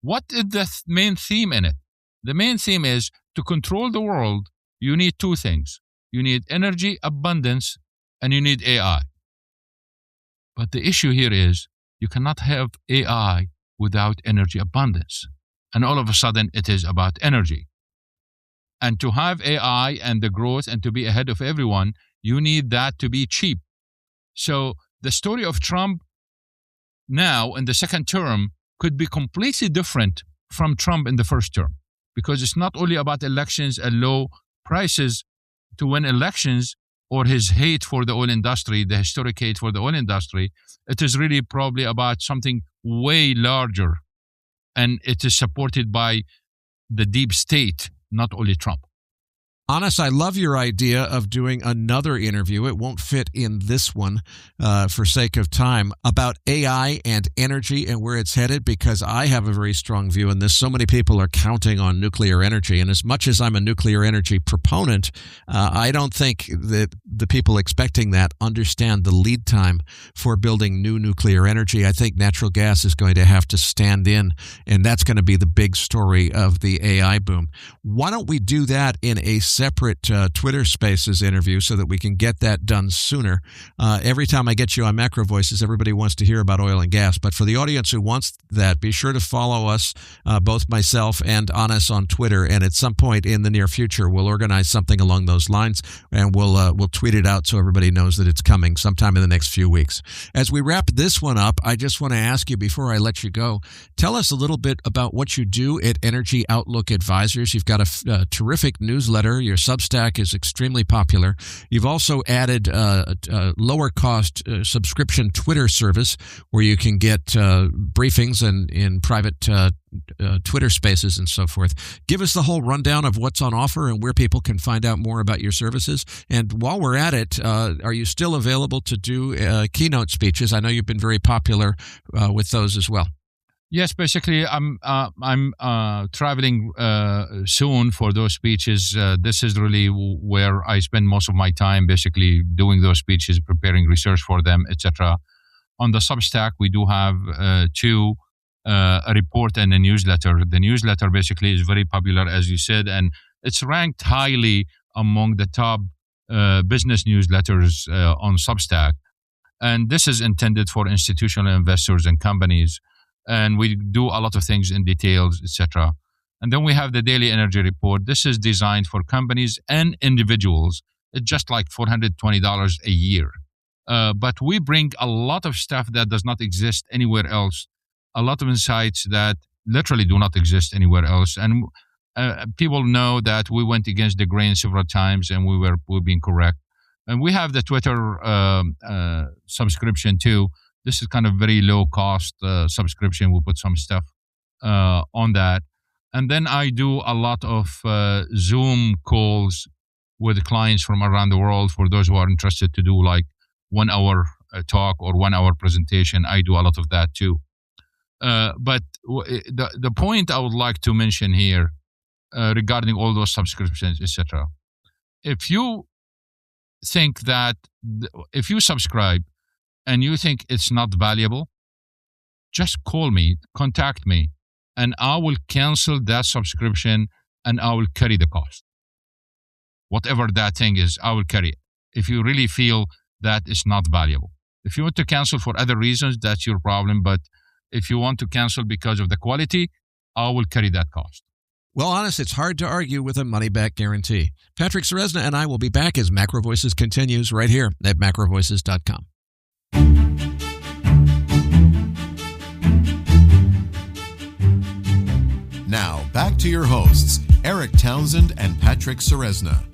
what is the main theme in it? The main theme is to control the world, you need two things. You need energy abundance and you need AI. But the issue here is you cannot have AI without energy abundance. And all of a sudden, it is about energy. And to have AI and the growth and to be ahead of everyone, you need that to be cheap. So the story of Trump now in the second term could be completely different from Trump in the first term. Because it's not only about elections and low prices to win elections or his hate for the oil industry, the historic hate for the oil industry. It is really probably about something way larger. And it is supported by the deep state, not only Trump. Anas, I love your idea of doing another interview. It won't fit in this one for sake of time, about AI and energy and where it's headed, because I have a very strong view in this. So many people are counting on nuclear energy. And as much as I'm a nuclear energy proponent, I don't think that the people expecting that understand the lead time for building new nuclear energy. I think natural gas is going to have to stand in, and that's going to be the big story of the AI boom. Why don't we do that in a separate Twitter Spaces interview so that we can get that done sooner? Every time I get you on MacroVoices, everybody wants to hear about oil and gas. But for the audience who wants that, be sure to follow us, both myself and Anas, on Twitter. And at some point in the near future, we'll organize something along those lines, and we'll tweet it out so everybody knows that it's coming sometime in the next few weeks. As we wrap this one up, I just want to ask you, before I let you go, tell us a little bit about what you do at Energy Outlook Advisors. You've got a terrific newsletter. Your Substack is extremely popular. You've also added a lower-cost subscription Twitter service where you can get briefings and in private Twitter spaces and so forth. Give us the whole rundown of what's on offer and where people can find out more about your services. And while we're at it, are you still available to do keynote speeches? I know you've been very popular with those as well. Yes, basically, I'm traveling soon for those speeches. This is really where I spend most of my time, basically doing those speeches, preparing research for them, etc. On the Substack, we do have two. A report and a newsletter. The newsletter basically is very popular, as you said, and it's ranked highly among the top business newsletters on Substack. And this is intended for institutional investors and companies. And we do a lot of things in details, etc. And then we have the daily energy report. This is designed for companies and individuals. It's just like $420 a year. But we bring a lot of stuff that does not exist anywhere else. A lot of insights that literally do not exist anywhere else. And people know that we went against the grain several times and we're being correct. And we have the Twitter subscription too. This is kind of very low cost subscription. We put some stuff on that. And then I do a lot of Zoom calls with clients from around the world for those who are interested to do like 1 hour talk or 1 hour presentation. I do a lot of that too. But the point I would like to mention here regarding all those subscriptions, etc. If you think that if you subscribe and you think it's not valuable, just call me, contact me, and I will cancel that subscription and I will carry the cost. Whatever that thing is, I will carry it. If you really feel that it's not valuable. If you want to cancel for other reasons, that's your problem. But if you want to cancel because of the quality, I will carry that cost. Well, honest, it's hard to argue with a money-back guarantee. Patrick Ceresna and I will be back as MacroVoices continues right here at MacroVoices.com. Now, back to your hosts, Eric Townsend and Patrick Ceresna.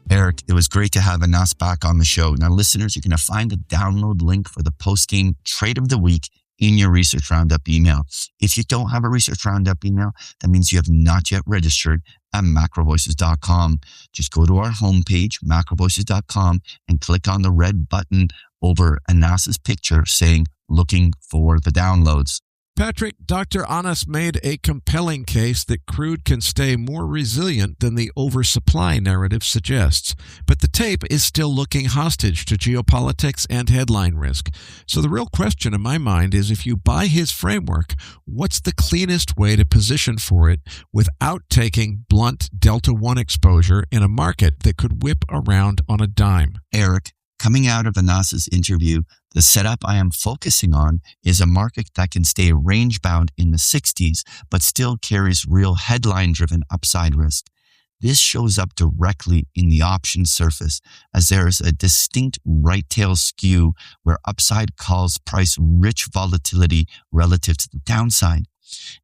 Eric, it was great to have Anas back on the show. Now, listeners, you're going to find the download link for the post-game trade of the week in your Research Roundup email. If you don't have a Research Roundup email, that means you have not yet registered at MacroVoices.com. Just go to our homepage, MacroVoices.com, and click on the red button over Anas's picture saying, looking for the downloads. Patrick, Dr. Anas made a compelling case that crude can stay more resilient than the oversupply narrative suggests. But the tape is still looking hostage to geopolitics and headline risk. So the real question in my mind is, if you buy his framework, what's the cleanest way to position for it without taking blunt Delta One exposure in a market that could whip around on a dime? Eric, coming out of Anas's interview, the setup I am focusing on is a market that can stay range-bound in the 60s, but still carries real headline-driven upside risk. This shows up directly in the option surface, as there is a distinct right-tail skew where upside calls price rich volatility relative to the downside.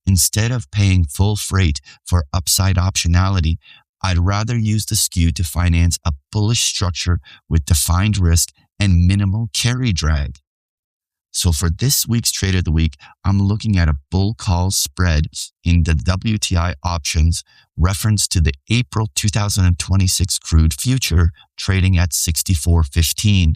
Instead of paying full freight for upside optionality, I'd rather use the skew to finance a bullish structure with defined risk and minimal carry drag. So for this week's Trade of the Week, I'm looking at a bull call spread in the WTI options reference to the April 2026 crude future trading at 64.15.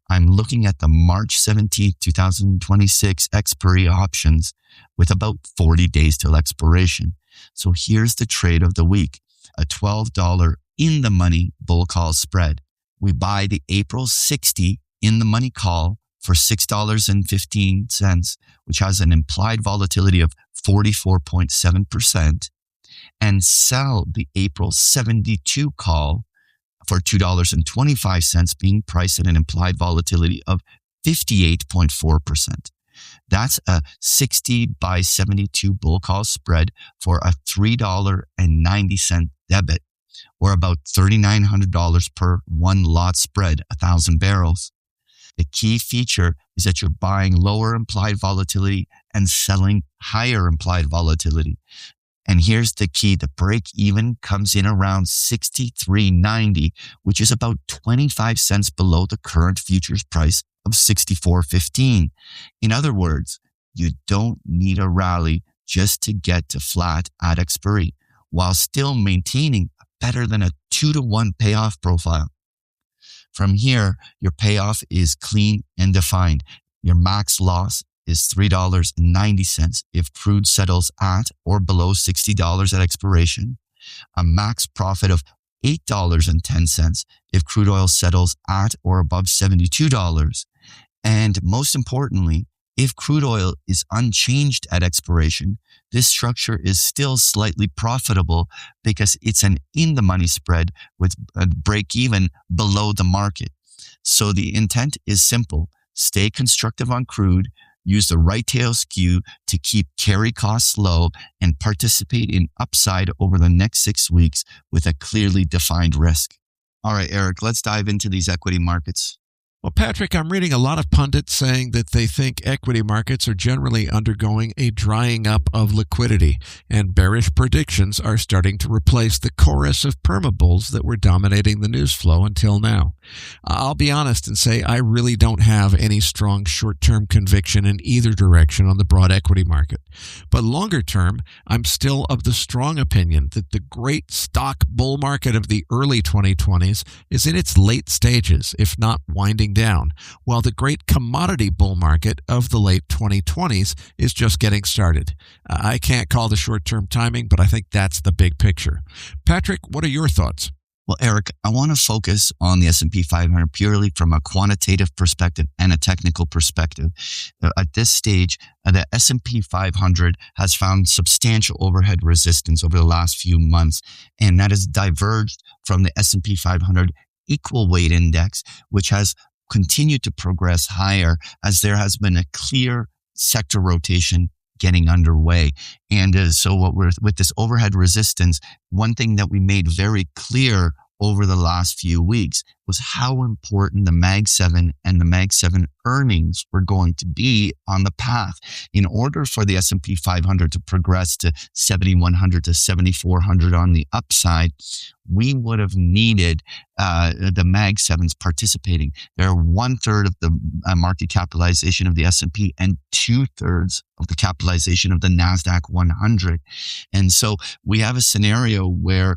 I'm looking at the March 17, 2026 expiry options with about 40 days till expiration. So here's the Trade of the Week. A $12 in the money bull call spread. We buy the April 60 in the money call for $6.15, which has an implied volatility of 44.7%, and sell the April 72 call for $2.25, being priced at an implied volatility of 58.4%. That's a 60 by 72 bull call spread for a $3.90 debit, or about $3,900 per one lot spread, 1,000 barrels. The key feature is that you're buying lower implied volatility and selling higher implied volatility. And here's the key. The break even comes in around $63.90, which is about 25 cents below the current futures price of $64.15. In other words, you don't need a rally just to get to flat at expiry, while still maintaining better than a 2-to-1 payoff profile. From here, your payoff is clean and defined. Your max loss is $3.90 if crude settles at or below $60 at expiration, a max profit of $8.10 if crude oil settles at or above $72, and most importantly, if crude oil is unchanged at expiration, this structure is still slightly profitable because it's an in-the-money spread with a break-even below the market. So the intent is simple. Stay constructive on crude, use the right tail skew to keep carry costs low, and participate in upside over the next 6 weeks with a clearly defined risk. All right, Eric, let's dive into these equity markets. Well, Patrick, I'm reading a lot of pundits saying that they think equity markets are generally undergoing a drying up of liquidity, and bearish predictions are starting to replace the chorus of permabulls that were dominating the news flow until now. I'll be honest and say I really don't have any strong short-term conviction in either direction on the broad equity market. But longer term, I'm still of the strong opinion that the great stock bull market of the early 2020s is in its late stages, if not winding down, while the great commodity bull market of the late 2020s is just getting started. I can't call the short-term timing, but I think that's the big picture. Patrick, what are your thoughts? Well, Eric, I want to focus on the S&P 500 purely from a quantitative perspective and a technical perspective. At this stage, the S&P 500 has found substantial overhead resistance over the last few months, and that has diverged from the S&P 500 equal weight index, which has continued to progress higher as there has been a clear sector rotation getting underway. And so what we're with this overhead resistance, one thing that we made very clear over the last few weeks was how important the Mag 7 and the Mag 7 earnings were going to be on the path. In order for the S&P 500 to progress to 7,100 to 7,400 on the upside, we would have needed the Mag 7s participating. They're 1/3 of the market capitalization of the S&P and 2/3 of the capitalization of the NASDAQ 100. And so we have a scenario where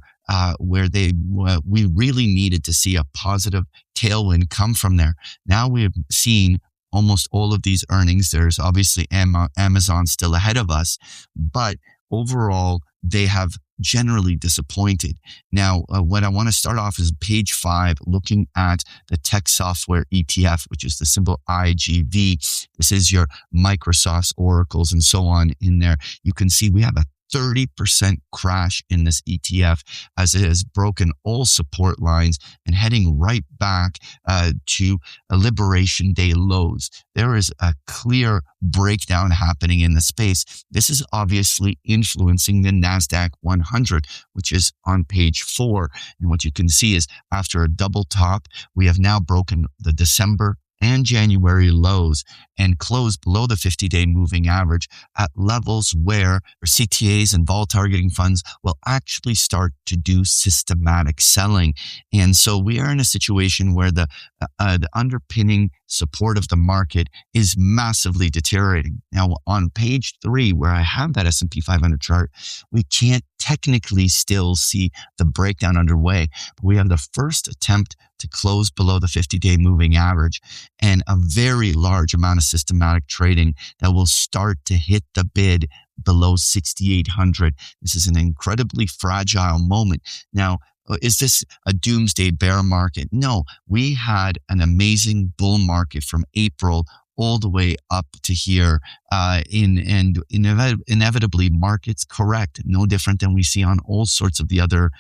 we really needed to see a positive tailwind come from there. Now we have seen almost all of these earnings. There's obviously Amazon still ahead of us, but overall, they have generally disappointed. Now, what I want to start off is page 5, looking at the tech software ETF, which is the symbol IGV. This is your Microsoft's, Oracles, and so on in there. You can see we have a 30% crash in this ETF as it has broken all support lines and heading right back to Liberation Day lows. There is a clear breakdown happening in the space. This is obviously influencing the NASDAQ 100, which is on page 4. And what you can see is after a double top, we have now broken the December and January lows and closed below the 50-day moving average at levels where CTAs and vol targeting funds will actually start to do systematic selling. And so we are in a situation where the underpinning support of the market is massively deteriorating. Now, on page 3, where I have that S&P 500 chart, we can't technically still see the breakdown underway, but we have the first attempt to close below the 50-day moving average and a very large amount of systematic trading that will start to hit the bid below 6,800. This is an incredibly fragile moment. Now, is this a doomsday bear market? No, we had an amazing bull market from April all the way up to here, inevitably markets correct, no different than we see on all sorts of the other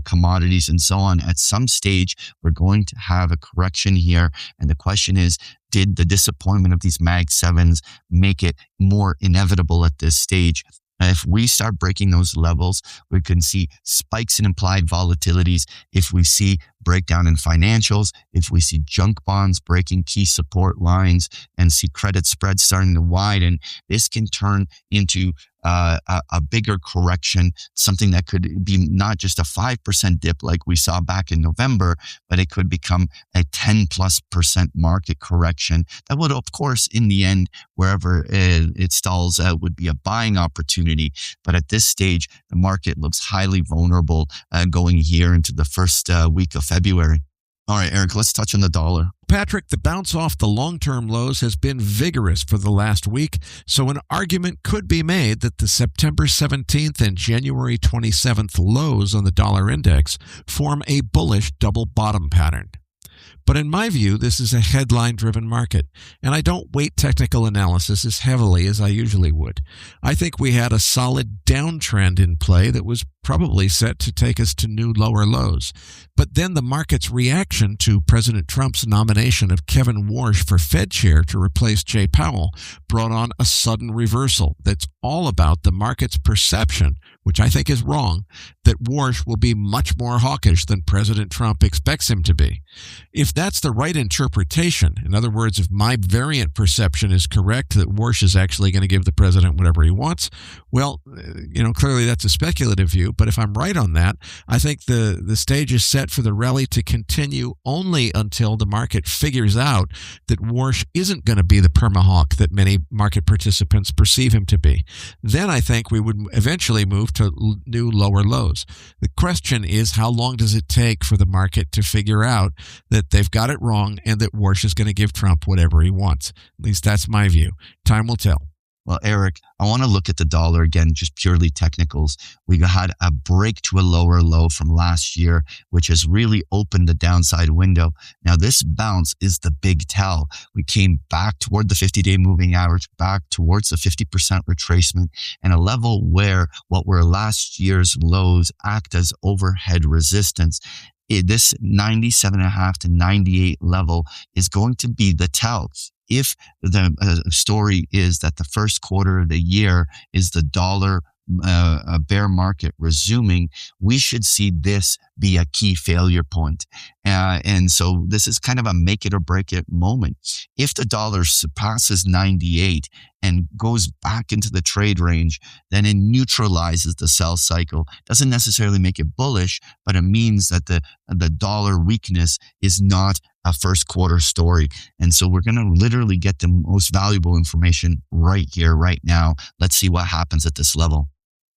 commodities and so on. At some stage, we're going to have a correction here. And the question is, did the disappointment of these Mag 7s make it more inevitable at this stage? If we start breaking those levels, we can see spikes in implied volatilities. If we see breakdown in financials, if we see junk bonds breaking key support lines and see credit spreads starting to widen, this can turn into a bigger correction, something that could be not just a 5% dip like we saw back in November, but it could become a 10+% market correction. That would, of course, in the end, wherever it stalls out, would be a buying opportunity. But at this stage, the market looks highly vulnerable going here into the first week of February. All right, Eric, let's touch on the dollar. Patrick, the bounce off the long-term lows has been vigorous for the last week, so an argument could be made that the September 17th and January 27th lows on the dollar index form a bullish double bottom pattern. But in my view, this is a headline-driven market, and I don't weight technical analysis as heavily as I usually would. I think we had a solid downtrend in play that was probably set to take us to new lower lows. But then the market's reaction to President Trump's nomination of Kevin Warsh for Fed chair to replace Jay Powell brought on a sudden reversal that's all about the market's perception, which I think is wrong, that Warsh will be much more hawkish than President Trump expects him to be. If that's the right interpretation, in other words, if my variant perception is correct that Warsh is actually going to give the president whatever he wants, well, clearly that's a speculative view. But if I'm right on that, I think the stage is set for the rally to continue only until the market figures out that Warsh isn't going to be the permahawk that many market participants perceive him to be. Then I think we would eventually move to new lower lows. The question is, how long does it take for the market to figure out that they've got it wrong and that Warsh is going to give Trump whatever he wants? At least that's my view. Time will tell. Well, Eric, I want to look at the dollar again, just purely technicals. We had a break to a lower low from last year, which has really opened the downside window. Now, this bounce is the big tell. We came back toward the 50-day moving average, back towards the 50% retracement, and a level where what were last year's lows act as overhead resistance. This 97.5 to 98 level is going to be the tell. If the story is that the first quarter of the year is the dollar bear market resuming, we should see this be a key failure point. And so this is kind of a make it or break it moment. If the dollar surpasses 98 and goes back into the trade range, then it neutralizes the sell cycle. Doesn't necessarily make it bullish, but it means that the dollar weakness is not a first quarter story. And so we're going to literally get the most valuable information right here, right now. Let's see what happens at this level.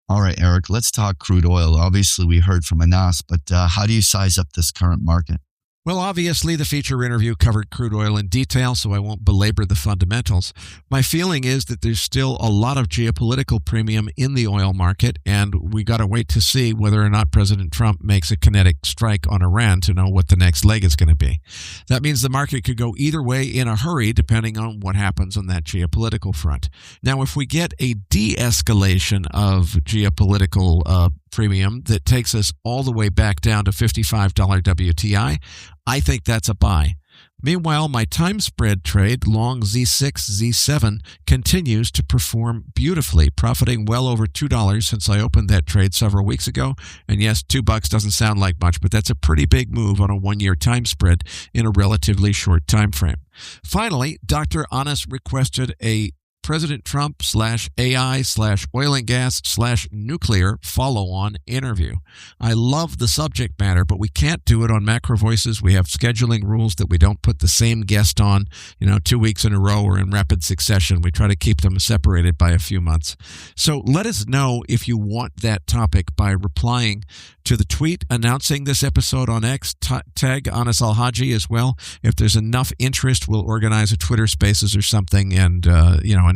All right, Eric, let's talk crude oil. Obviously, we heard from Anas, but how do you size up this current market? Well, obviously, the feature interview covered crude oil in detail, so I won't belabor the fundamentals. My feeling is that there's still a lot of geopolitical premium in the oil market, and we got to wait to see whether or not President Trump makes a kinetic strike on Iran to know what the next leg is going to be. That means the market could go either way in a hurry, depending on what happens on that geopolitical front. Now, if we get a de-escalation of geopolitical premium that takes us all the way back down to $55 WTI, I think that's a buy. Meanwhile, my time spread trade, long Z6, Z7, continues to perform beautifully, profiting well over $2 since I opened that trade several weeks ago. And yes, $2 doesn't sound like much, but that's a pretty big move on a one-year time spread in a relatively short time frame. Finally, Dr. Anas requested a President Trump /AI/oil and gas/nuclear follow-on interview. I love the subject matter, but we can't do it on MacroVoices. We have scheduling rules that we don't put the same guest on, 2 weeks in a row or in rapid succession. We try to keep them separated by a few months. So let us know if you want that topic by replying to the tweet announcing this episode on X. Tag Anas Alhajji as well. If there's enough interest, we'll organize a Twitter Spaces or something and,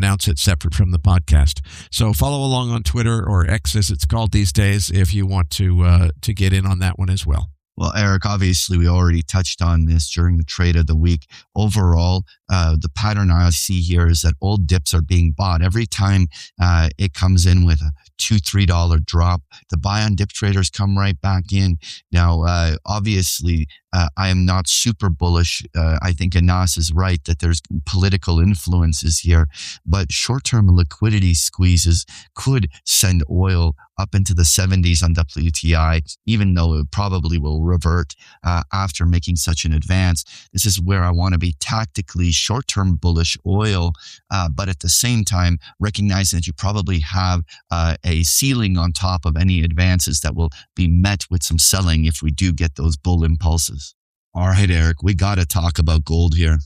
announce it separate from the podcast. So follow along on Twitter, or X as it's called these days, if you want to get in on that one as well. Well, Eric, obviously we already touched on this during the trade of the week. Overall, the pattern I see here is that old dips are being bought. Every time it comes in with a $2-3 drop, the buy on dip traders come right back in. Now, obviously, I am not super bullish. I think Anas is right that there's political influences here, but short-term liquidity squeezes could send oil up into the 70s on WTI, even though it probably will revert after making such an advance. This is where I want to be tactically short-term bullish oil, but at the same time, recognizing that you probably have a ceiling on top of any advances that will be met with some selling if we do get those bull impulses. All right, Eric, we got to talk about gold here.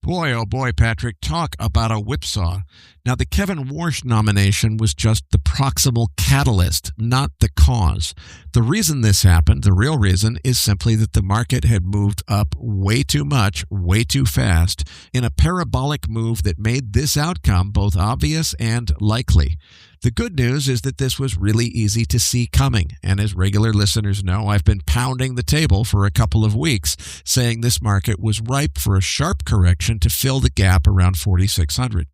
Boy, oh boy, Patrick, talk about a whipsaw. Now, the Kevin Warsh nomination was just the proximal catalyst, not the cause. The reason this happened, the real reason, is simply that the market had moved up way too much, way too fast, in a parabolic move that made this outcome both obvious and likely. The good news is that this was really easy to see coming, and as regular listeners know, I've been pounding the table for a couple of weeks, saying this market was ripe for a sharp correction to fill the gap around 4,600.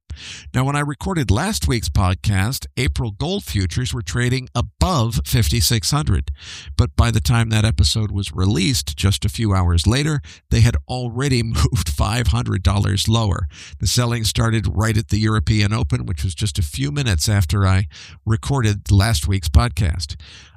Now, when I recorded last week's podcast, April gold futures were trading above 5,600. But by the time that episode was released, just a few hours later, they had already moved $500 lower. The selling started right at the European Open, which was just a few minutes after I recorded last week's podcast.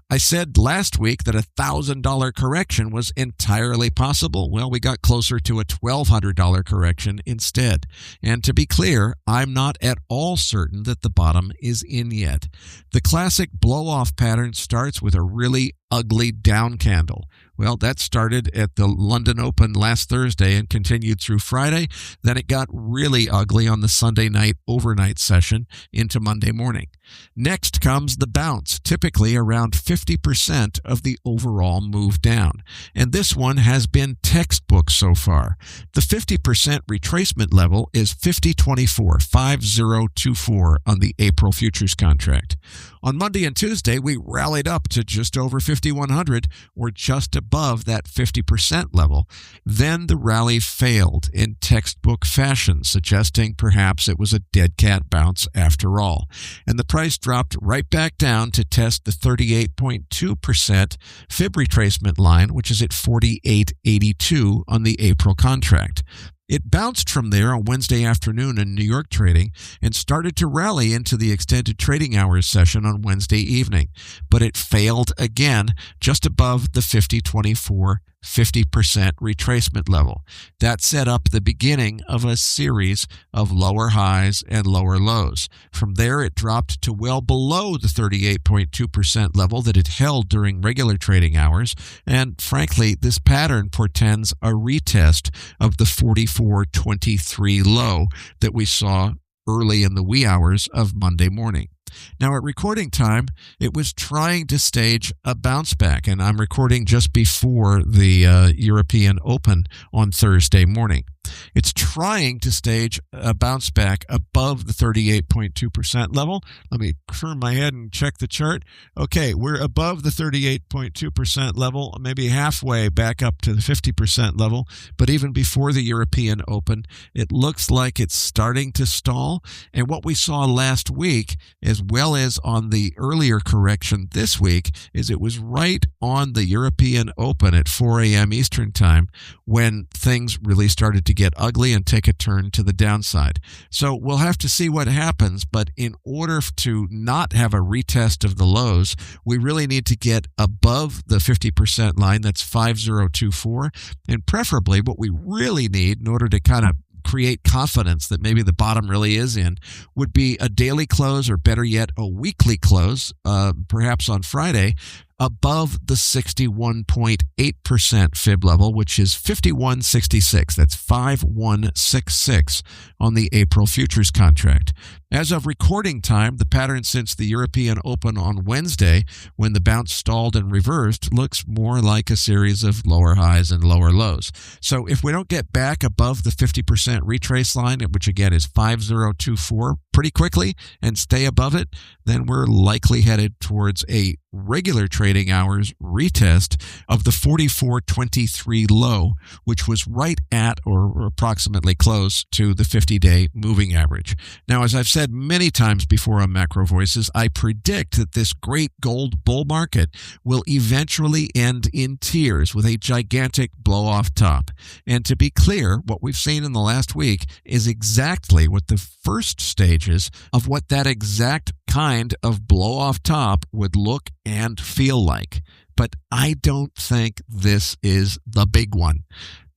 I said last week that a $1,000 correction was entirely possible. Well, we got closer to a $1,200 correction instead. And to be clear, I'm not at all certain that the bottom is in yet. The classic blow-off pattern starts with a really ugly down candle. Well, that started at the London Open last Thursday and continued through Friday. Then it got really ugly on the Sunday night overnight session into Monday morning. Next comes the bounce, typically around 50% of the overall move down. And this one has been textbook so far. The 50% retracement level is 5024 on the April futures contract. On Monday and Tuesday, we rallied up to just over 5,100, or just above that 50% level. Then the rally failed in textbook fashion, suggesting perhaps it was a dead cat bounce after all. And the price dropped right back down to test the 38.2% fib retracement line, which is at 48.82 on the April contract. It bounced from there on Wednesday afternoon in New York trading and started to rally into the extended trading hours session on Wednesday evening, but it failed again just above the 50/24 50% retracement level. That set up the beginning of a series of lower highs and lower lows. From there, it dropped to well below the 38.2% level that it held during regular trading hours. And frankly, this pattern portends a retest of the 44.23 low that we saw early in the wee hours of Monday morning. Now, at recording time, it was trying to stage a bounce back, and I'm recording just before the European Open on Thursday morning. It's trying to stage a bounce back above the 38.2% level. Let me turn my head and check the chart. Okay, we're above the 38.2% level, maybe halfway back up to the 50% level. But even before the European Open, it looks like it's starting to stall. And what we saw last week, as well as on the earlier correction this week, is it was right on the European Open at 4 a.m. Eastern Time when things really started to get ugly and take a turn to the downside. So we'll have to see what happens, but in order to not have a retest of the lows, we really need to get above the 50% line, that's 5024, and preferably what we really need in order to kind of create confidence that maybe the bottom really is in would be a daily close, or better yet, a weekly close, perhaps on Friday, above the 61.8% fib level, which is 5166. That's 5166 on the April futures contract. As of recording time, the pattern since the European Open on Wednesday, when the bounce stalled and reversed, looks more like a series of lower highs and lower lows. So if we don't get back above the 50% retrace line, which again is 5024, pretty quickly and stay above it, then we're likely headed towards a regular trading hours retest of the 44.23 low, which was right at or approximately close to the 50-day moving average. Now, as I've said many times before on MacroVoices, I predict that this great gold bull market will eventually end in tears with a gigantic blow-off top. And to be clear, what we've seen in the last week is exactly what the first stages of what that exact kind of blow-off top would look and feel like. But I don't think this is the big one.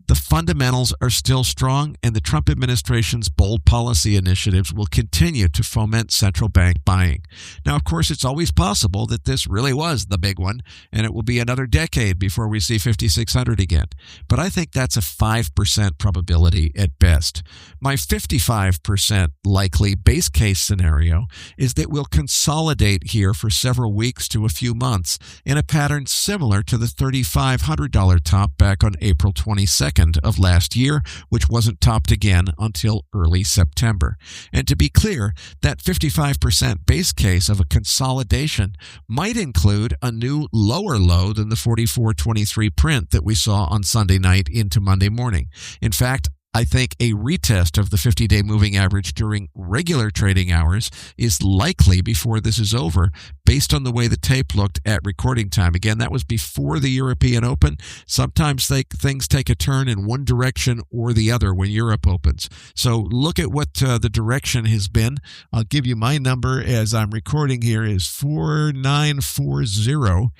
The fundamentals are still strong, and the Trump administration's bold policy initiatives will continue to foment central bank buying. Now, of course, it's always possible that this really was the big one, and it will be another decade before we see 5,600 again. But I think that's a 5% probability at best. My 55% likely base case scenario is that we'll consolidate here for several weeks to a few months in a pattern similar to the $3,500 top back on April 22nd. Of last year, which wasn't topped again until early September. And to be clear, that 55% base case of a consolidation might include a new lower low than the 44.23 print that we saw on Sunday night into Monday morning. In fact, I think a retest of the 50-day moving average during regular trading hours is likely before this is over, based on the way the tape looked at recording time. Again, that was before the European Open. Sometimes things take a turn in one direction or the other when Europe opens. So look at what the direction has been. I'll give you my number as I'm recording here is 4940.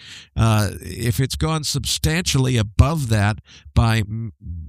If it's gone substantially above that by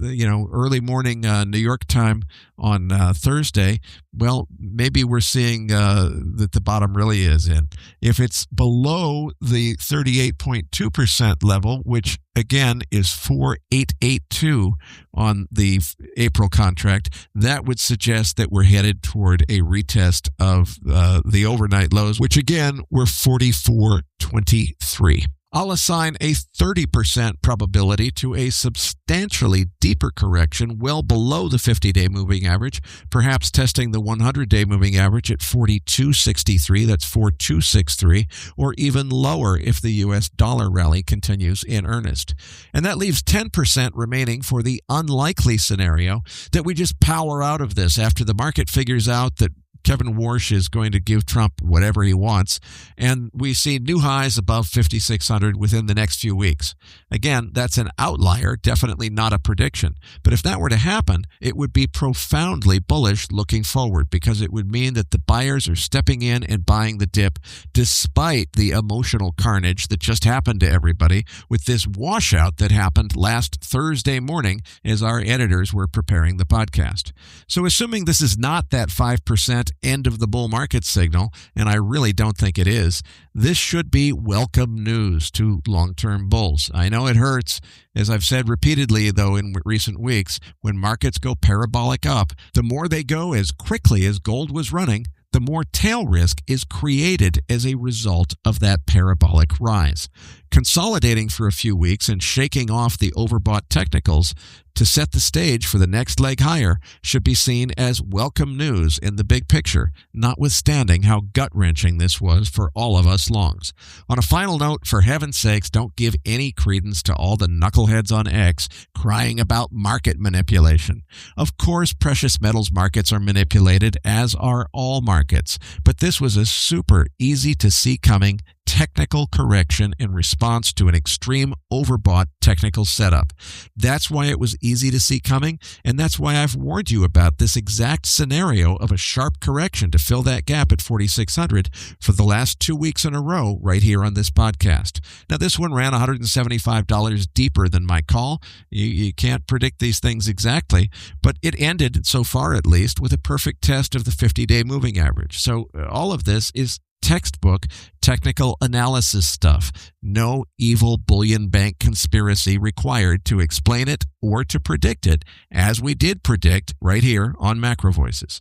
early morning New York time on Thursday, well, maybe we're seeing that the bottom really is in. If it's below the 38.2% level, which again is 4,882 on the April contract, that would suggest that we're headed toward a retest of the overnight lows, which again were 44.23. I'll assign a 30% probability to a substantially deeper correction well below the 50-day moving average, perhaps testing the 100-day moving average at 42.63, that's 4263, or even lower if the U.S. dollar rally continues in earnest. And that leaves 10% remaining for the unlikely scenario that we just power out of this after the market figures out that Kevin Warsh is going to give Trump whatever he wants, and we see new highs above 5,600 within the next few weeks. Again, that's an outlier, definitely not a prediction. But if that were to happen, it would be profoundly bullish looking forward, because it would mean that the buyers are stepping in and buying the dip despite the emotional carnage that just happened to everybody with this washout that happened last Thursday morning as our editors were preparing the podcast. So assuming this is not that 5% end of the bull market signal, and I really don't think it is, this should be welcome news to long-term bulls. I know it hurts. As I've said repeatedly, though, in recent weeks, when markets go parabolic up, the more they go as quickly as gold was running, the more tail risk is created as a result of that parabolic rise. Consolidating for a few weeks and shaking off the overbought technicals to set the stage for the next leg higher should be seen as welcome news in the big picture, notwithstanding how gut-wrenching this was for all of us longs. On a final note, for heaven's sakes, don't give any credence to all the knuckleheads on X crying about market manipulation. Of course, precious metals markets are manipulated, as are all markets, but this was a super easy to see coming technical correction in response to an extreme overbought technical setup. That's why it was easy to see coming, and that's why I've warned you about this exact scenario of a sharp correction to fill that gap at 4,600 for the last 2 weeks in a row right here on this podcast. Now, this one ran $175 deeper than my call. You can't predict these things exactly, but it ended, so far at least, with a perfect test of the 50-day moving average. So all of this is textbook technical analysis stuff. No evil bullion bank conspiracy required to explain it or to predict it, as we did predict right here on MacroVoices.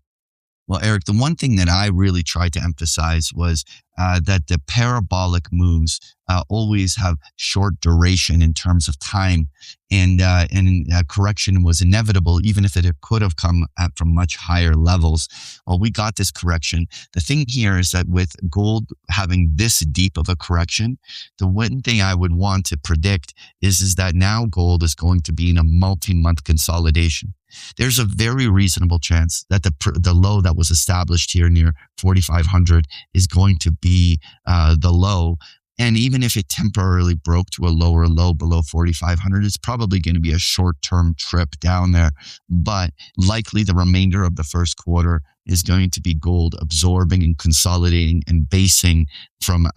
Well, Eric, the one thing that I really tried to emphasize was that the parabolic moves always have short duration in terms of time, and correction was inevitable, even if it could have come from much higher levels. Well, we got this correction. The thing here is that with gold having this deep of a correction, the one thing I would want to predict is that now gold is going to be in a multi-month consolidation. There's a very reasonable chance that the low that was established here near 4,500 is going to be the low. And even if it temporarily broke to a lower low below 4,500, it's probably going to be a short-term trip down there. But likely the remainder of the first quarter is going to be gold absorbing and consolidating and basing from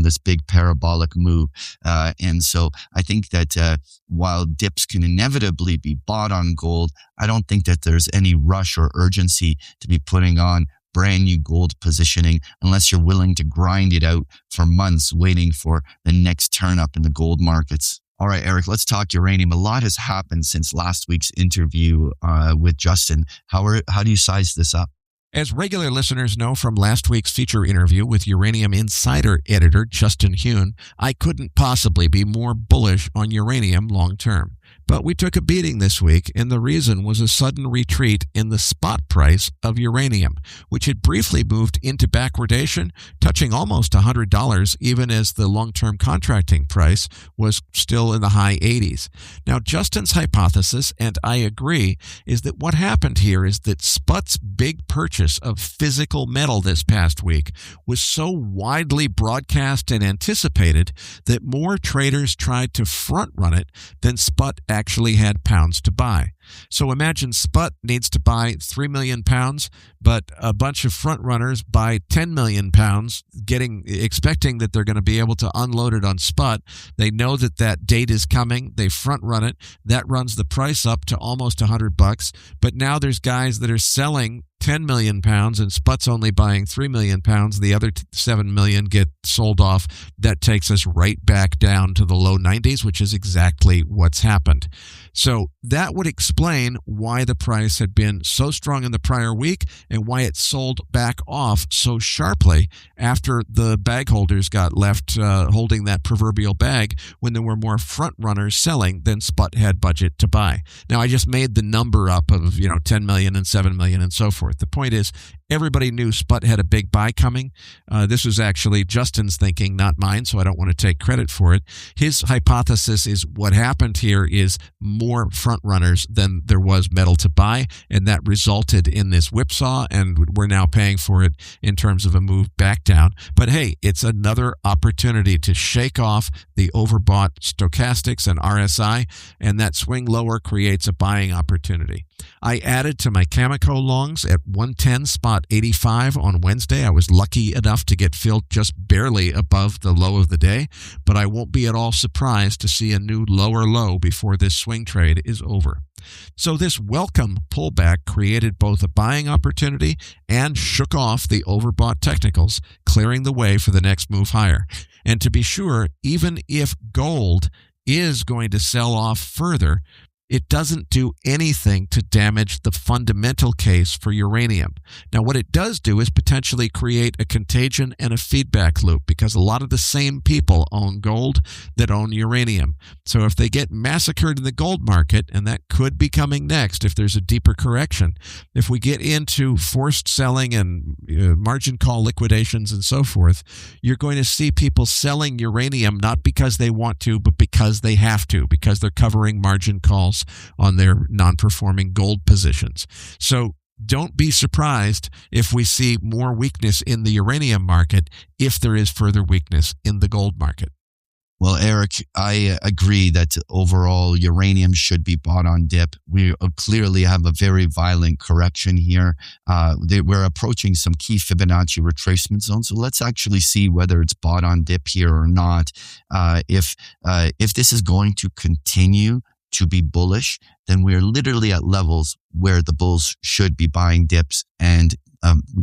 this big parabolic move. And so I think that while dips can inevitably be bought on gold, I don't think that there's any rush or urgency to be putting on brand new gold positioning unless you're willing to grind it out for months waiting for the next turn up in the gold markets. All right, Eric, let's talk uranium. A lot has happened since last week's interview with Justin. How do you size this up? As regular listeners know from last week's feature interview with Uranium Insider editor Justin Hune, I couldn't possibly be more bullish on uranium long term. But we took a beating this week, and the reason was a sudden retreat in the spot price of uranium, which had briefly moved into backwardation, touching almost $100, even as the long-term contracting price was still in the high 80s. Now, Justin's hypothesis, and I agree, is that what happened here is that SPUT's big purchase of physical metal this past week was so widely broadcast and anticipated that more traders tried to front-run it than SPUT actually had pounds to buy. So imagine SPUT needs to buy 3 million pounds, but a bunch of front runners buy 10 million pounds, expecting that they're going to be able to unload it on SPUT. They know that date is coming. They front run it. That runs the price up to almost $100. But now there's guys that are selling 10 million pounds and SPUT's only buying 3 million pounds. The other 7 million get sold off. That takes us right back down to the low 90s, which is exactly what's happened. So that would explain why the price had been so strong in the prior week and why it sold back off so sharply after the bag holders got left holding that proverbial bag when there were more front runners selling than SPUT had budget to buy. Now, I just made the number up of 10 million and 7 million and so forth. The point is, everybody knew SPUT had a big buy coming. This was actually Justin's thinking, not mine, so I don't want to take credit for it. His hypothesis is what happened here is more front runners than there was metal to buy, and that resulted in this whipsaw, and we're now paying for it in terms of a move back down. But hey, it's another opportunity to shake off the overbought stochastics and RSI, and that swing lower creates a buying opportunity. I added to my Cameco longs at 110 spot 85 on Wednesday. I was lucky enough to get filled just barely above the low of the day, but I won't be at all surprised to see a new lower low before this swing trade is over. So this welcome pullback created both a buying opportunity and shook off the overbought technicals, clearing the way for the next move higher. And to be sure, even if gold is going to sell off further, it doesn't do anything to damage the fundamental case for uranium. Now, what it does do is potentially create a contagion and a feedback loop, because a lot of the same people own gold that own uranium. So if they get massacred in the gold market, and that could be coming next if there's a deeper correction, if we get into forced selling and margin call liquidations and so forth, you're going to see people selling uranium not because they want to, but because they have to, because they're covering margin calls on their non-performing gold positions. So don't be surprised if we see more weakness in the uranium market if there is further weakness in the gold market. Well, Eric, I agree that overall uranium should be bought on dip. We clearly have a very violent correction here. We're approaching some key Fibonacci retracement zones. So let's actually see whether it's bought on dip here or not. If this is going to continue to be bullish, then we're literally at levels where the bulls should be buying dips and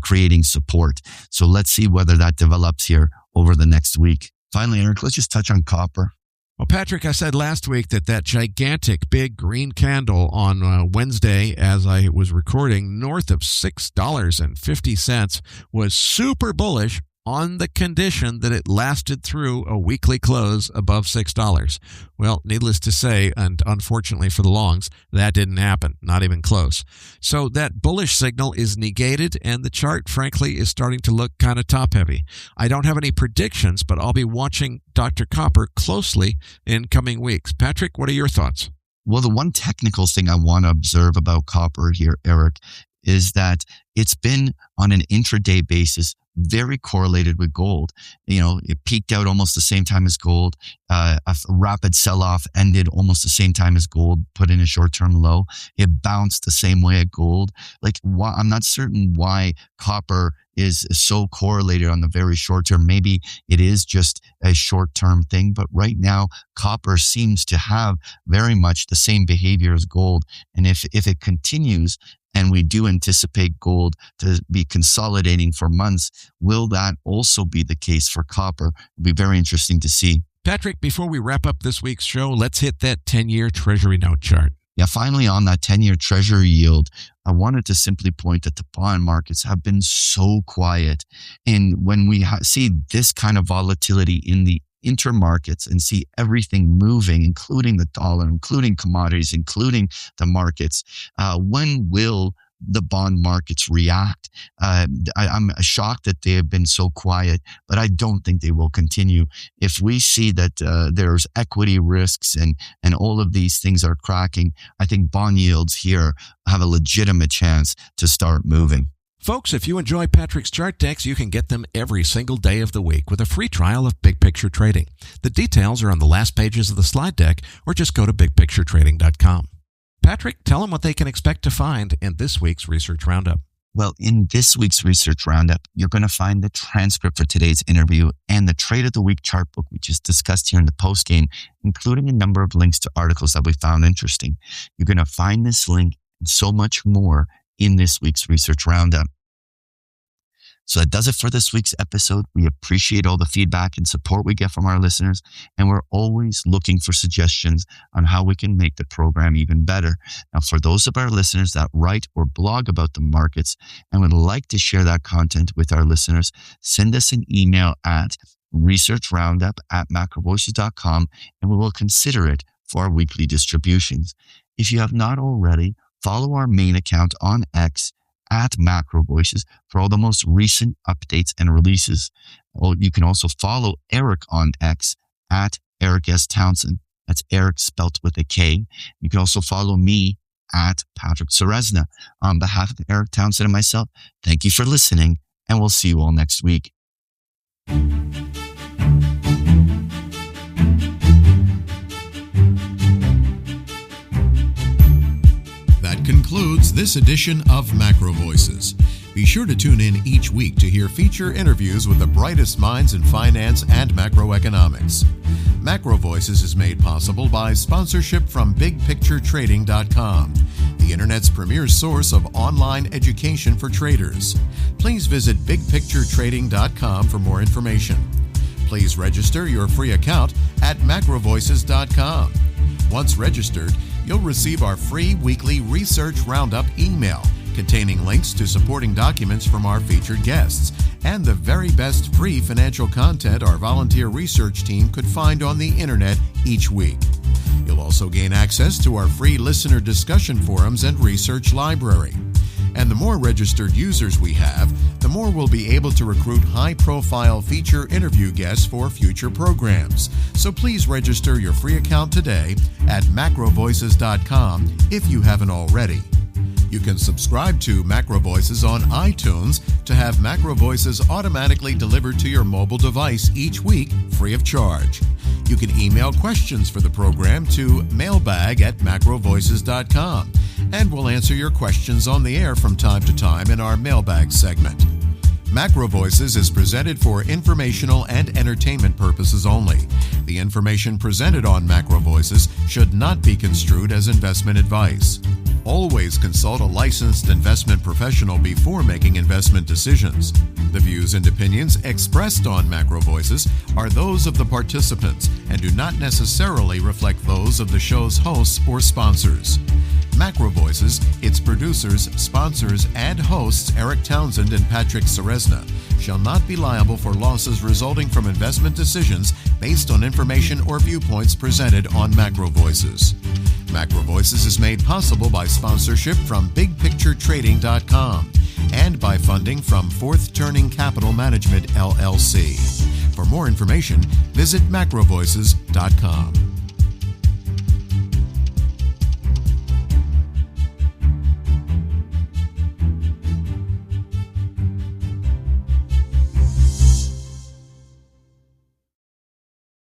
creating support. So let's see whether that develops here over the next week. Finally, Eric, let's just touch on copper. Well, Patrick, I said last week that gigantic big green candle on Wednesday as I was recording north of $6.50 was super bullish on the condition that it lasted through a weekly close above $6. Well, needless to say, and unfortunately for the longs, that didn't happen, not even close. So that bullish signal is negated, and the chart, frankly, is starting to look kind of top-heavy. I don't have any predictions, but I'll be watching Dr. Copper closely in coming weeks. Patrick, what are your thoughts? Well, the one technical thing I want to observe about copper here, Eric, is that it's been on an intraday basis very correlated with gold. It peaked out almost the same time as gold. A rapid sell-off ended almost the same time as gold, put in a short-term low. It bounced the same way at gold. I'm not certain why copper is so correlated on the very short term. Maybe it is just a short-term thing, but right now, copper seems to have very much the same behavior as gold. And if it continues, and we do anticipate gold to be consolidating for months, will that also be the case for copper? It'll be very interesting to see. Patrick, before we wrap up this week's show, let's hit that 10-year Treasury note chart. Yeah, finally on that 10-year Treasury yield, I wanted to simply point that the bond markets have been so quiet. And when we see this kind of volatility in the intermarkets and see everything moving, including the dollar, including commodities, including the markets, when will the bond markets react? I'm shocked that they have been so quiet, but I don't think they will continue. If we see that there's equity risks and all of these things are cracking, I think bond yields here have a legitimate chance to start moving. Folks, if you enjoy Patrick's chart decks, you can get them every single day of the week with a free trial of Big Picture Trading. The details are on the last pages of the slide deck, or just go to bigpicturetrading.com. Patrick, tell them what they can expect to find in this week's Research Roundup. Well, in this week's Research Roundup, you're going to find the transcript for today's interview and the Trade of the Week chart book, which is discussed here in the postgame, including a number of links to articles that we found interesting. You're going to find this link and so much more in this week's Research Roundup. So that does it for this week's episode. We appreciate all the feedback and support we get from our listeners, and we're always looking for suggestions on how we can make the program even better. Now, for those of our listeners that write or blog about the markets and would like to share that content with our listeners, send us an email at researchroundup@macrovoices.com, and we will consider it for our weekly distributions. If you have not already, follow our main account on X at MacroVoices for all the most recent updates and releases. You can also follow Eric on X at Eric S. Townsend. That's Eric spelt with a K. You can also follow me at Patrick Ceresna. On behalf of Eric Townsend and myself, thank you for listening, and we'll see you all next week. That concludes this edition of MacroVoices. Be sure to tune in each week to hear feature interviews with the brightest minds in finance and macroeconomics. MacroVoices is made possible by sponsorship from BigPictureTrading.com, the Internet's premier source of online education for traders. Please visit BigPictureTrading.com for more information. Please register your free account at MacroVoices.com. Once registered, you'll receive our free weekly Research Roundup email containing links to supporting documents from our featured guests and the very best free financial content our volunteer research team could find on the internet each week. You'll also gain access to our free listener discussion forums and research library. And the more registered users we have, the more we'll be able to recruit high-profile feature interview guests for future programs. So please register your free account today at macrovoices.com if you haven't already. You can subscribe to MacroVoices on iTunes to have MacroVoices automatically delivered to your mobile device each week free of charge. You can email questions for the program to mailbag@macrovoices.com, and we'll answer your questions on the air from time to time in our mailbag segment. MacroVoices is presented for informational and entertainment purposes only. The information presented on MacroVoices should not be construed as investment advice. Always consult a licensed investment professional before making investment decisions. The views and opinions expressed on MacroVoices are those of the participants and do not necessarily reflect those of the show's hosts or sponsors. MacroVoices, its producers, sponsors, and hosts Eric Townsend and Patrick Ceresna shall not be liable for losses resulting from investment decisions based on information or viewpoints presented on MacroVoices. MacroVoices is made possible by sponsorship from BigPictureTrading.com and by funding from Fourth Turning Capital Management, LLC. For more information, visit MacroVoices.com.